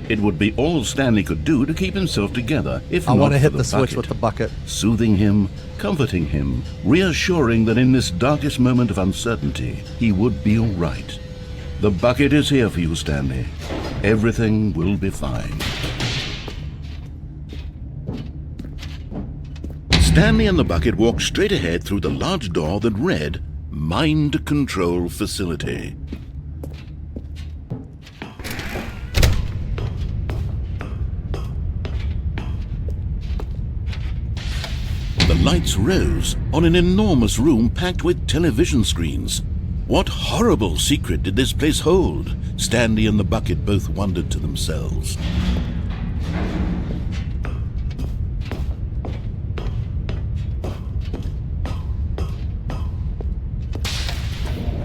It would be all Stanley could do to keep himself together, if I not want to for hit the switch bucket. with the bucket. Soothing him, comforting him, reassuring that in this darkest moment of uncertainty, he would be all right. The bucket is here for you, Stanley. Everything will be fine. Stanley and the bucket walked straight ahead through the large door that read, Mind Control Facility. The lights rose on an enormous room packed with television screens. What horrible secret did this place hold? Stanley and the bucket both wondered to themselves.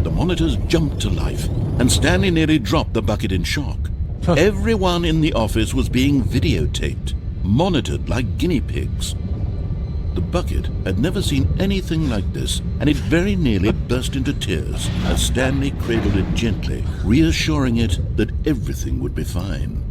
The monitors jumped to life, and Stanley nearly dropped the bucket in shock. Everyone in the office was being videotaped, monitored like guinea pigs. The bucket had never seen anything like this, and it very nearly burst into tears as Stanley cradled it gently, reassuring it that everything would be fine.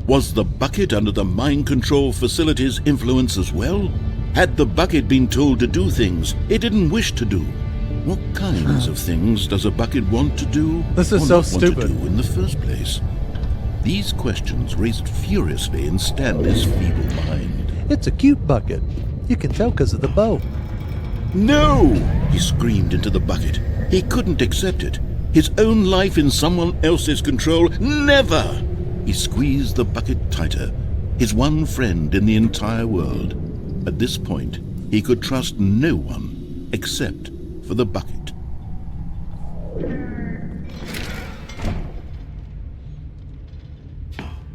Was the bucket under the mind control facility's influence as well? Had the bucket been told to do things it didn't wish to do? What kinds of things does a bucket want to do? This is or so not stupid. Want to do in the first place? These questions raced furiously in Stanley's feeble mind. It's a cute bucket. You can tell because of the bow. No! He screamed into the bucket. He couldn't accept it. His own life in someone else's control. Never! He squeezed the bucket tighter. His one friend in the entire world. At this point, he could trust no one except for the bucket.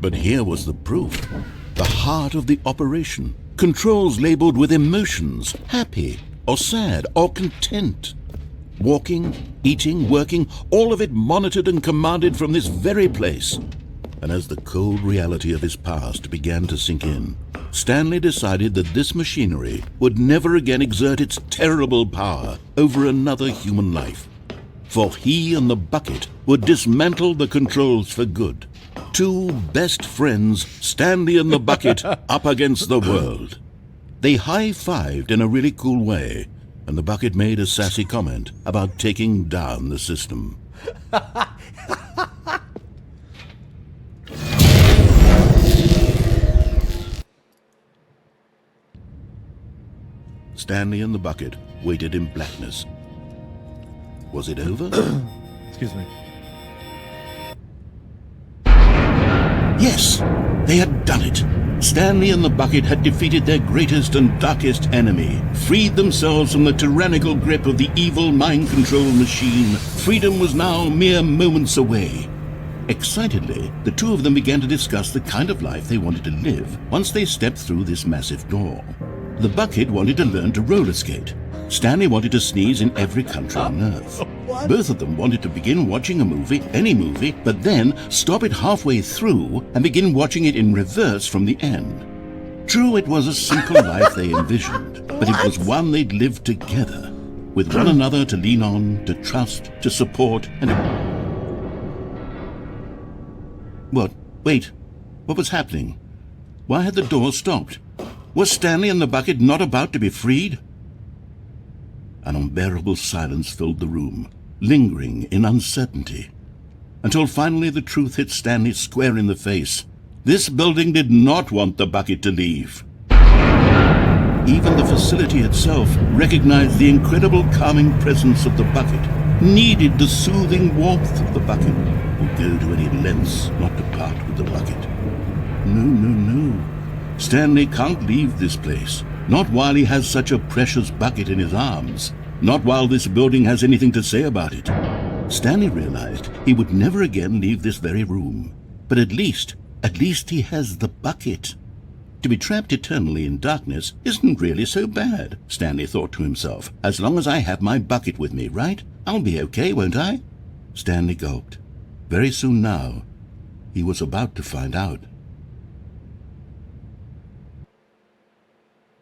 But here was the proof. The heart of the operation. Controls labeled with emotions, happy or sad or content. Walking, eating, working, all of it monitored and commanded from this very place. And as the cold reality of his past began to sink in, Stanley decided that this machinery would never again exert its terrible power over another human life. For he and the bucket would dismantle the controls for good. Two best friends, Stanley and the bucket, up against the world. They high-fived in a really cool way, and the bucket made a sassy comment about taking down the system. Stanley and the bucket waited in blackness. Was it over? Excuse me. Yes, they had done it. Stanley and the bucket had defeated their greatest and darkest enemy, freed themselves from the tyrannical grip of the evil mind control machine. Freedom was now mere moments away. Excitedly, the two of them began to discuss the kind of life they wanted to live once they stepped through this massive door. The bucket wanted to learn to roller skate. Stanley wanted to sneeze in every country on Earth. Both of them wanted to begin watching a movie, any movie, but then stop it halfway through and begin watching it in reverse from the end. True, it was a simple life they envisioned, but it was one they'd lived together, with one another to lean on, to trust, to support, and What? Wait. What was happening? Why had the door stopped? Was Stanley and the bucket not about to be freed? An unbearable silence filled the room, lingering in uncertainty, until finally the truth hit Stanley square in the face. This building did not want the bucket to leave. Even the facility itself recognized the incredible calming presence of the bucket, needed the soothing warmth of the bucket, would go to any lengths not to part with the bucket. No. Stanley can't leave this place. Not while he has such a precious bucket in his arms. Not while this building has anything to say about it. Stanley realized he would never again leave this very room. But at least he has the bucket. To be trapped eternally in darkness isn't really so bad, Stanley thought to himself. As long as I have my bucket with me, right? I'll be okay, won't I? Stanley gulped. Very soon now, he was about to find out.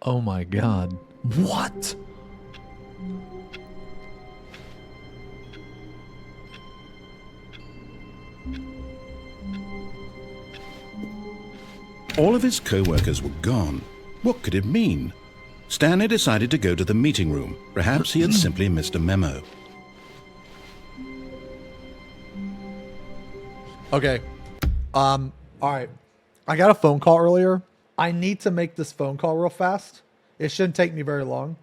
Oh my God. What? All of his co-workers were gone. What could it mean? Stanley decided to go to the meeting room. Perhaps he had simply missed a memo. Okay. All right. I got a phone call earlier. I need to make this phone call real fast. It shouldn't take me very long.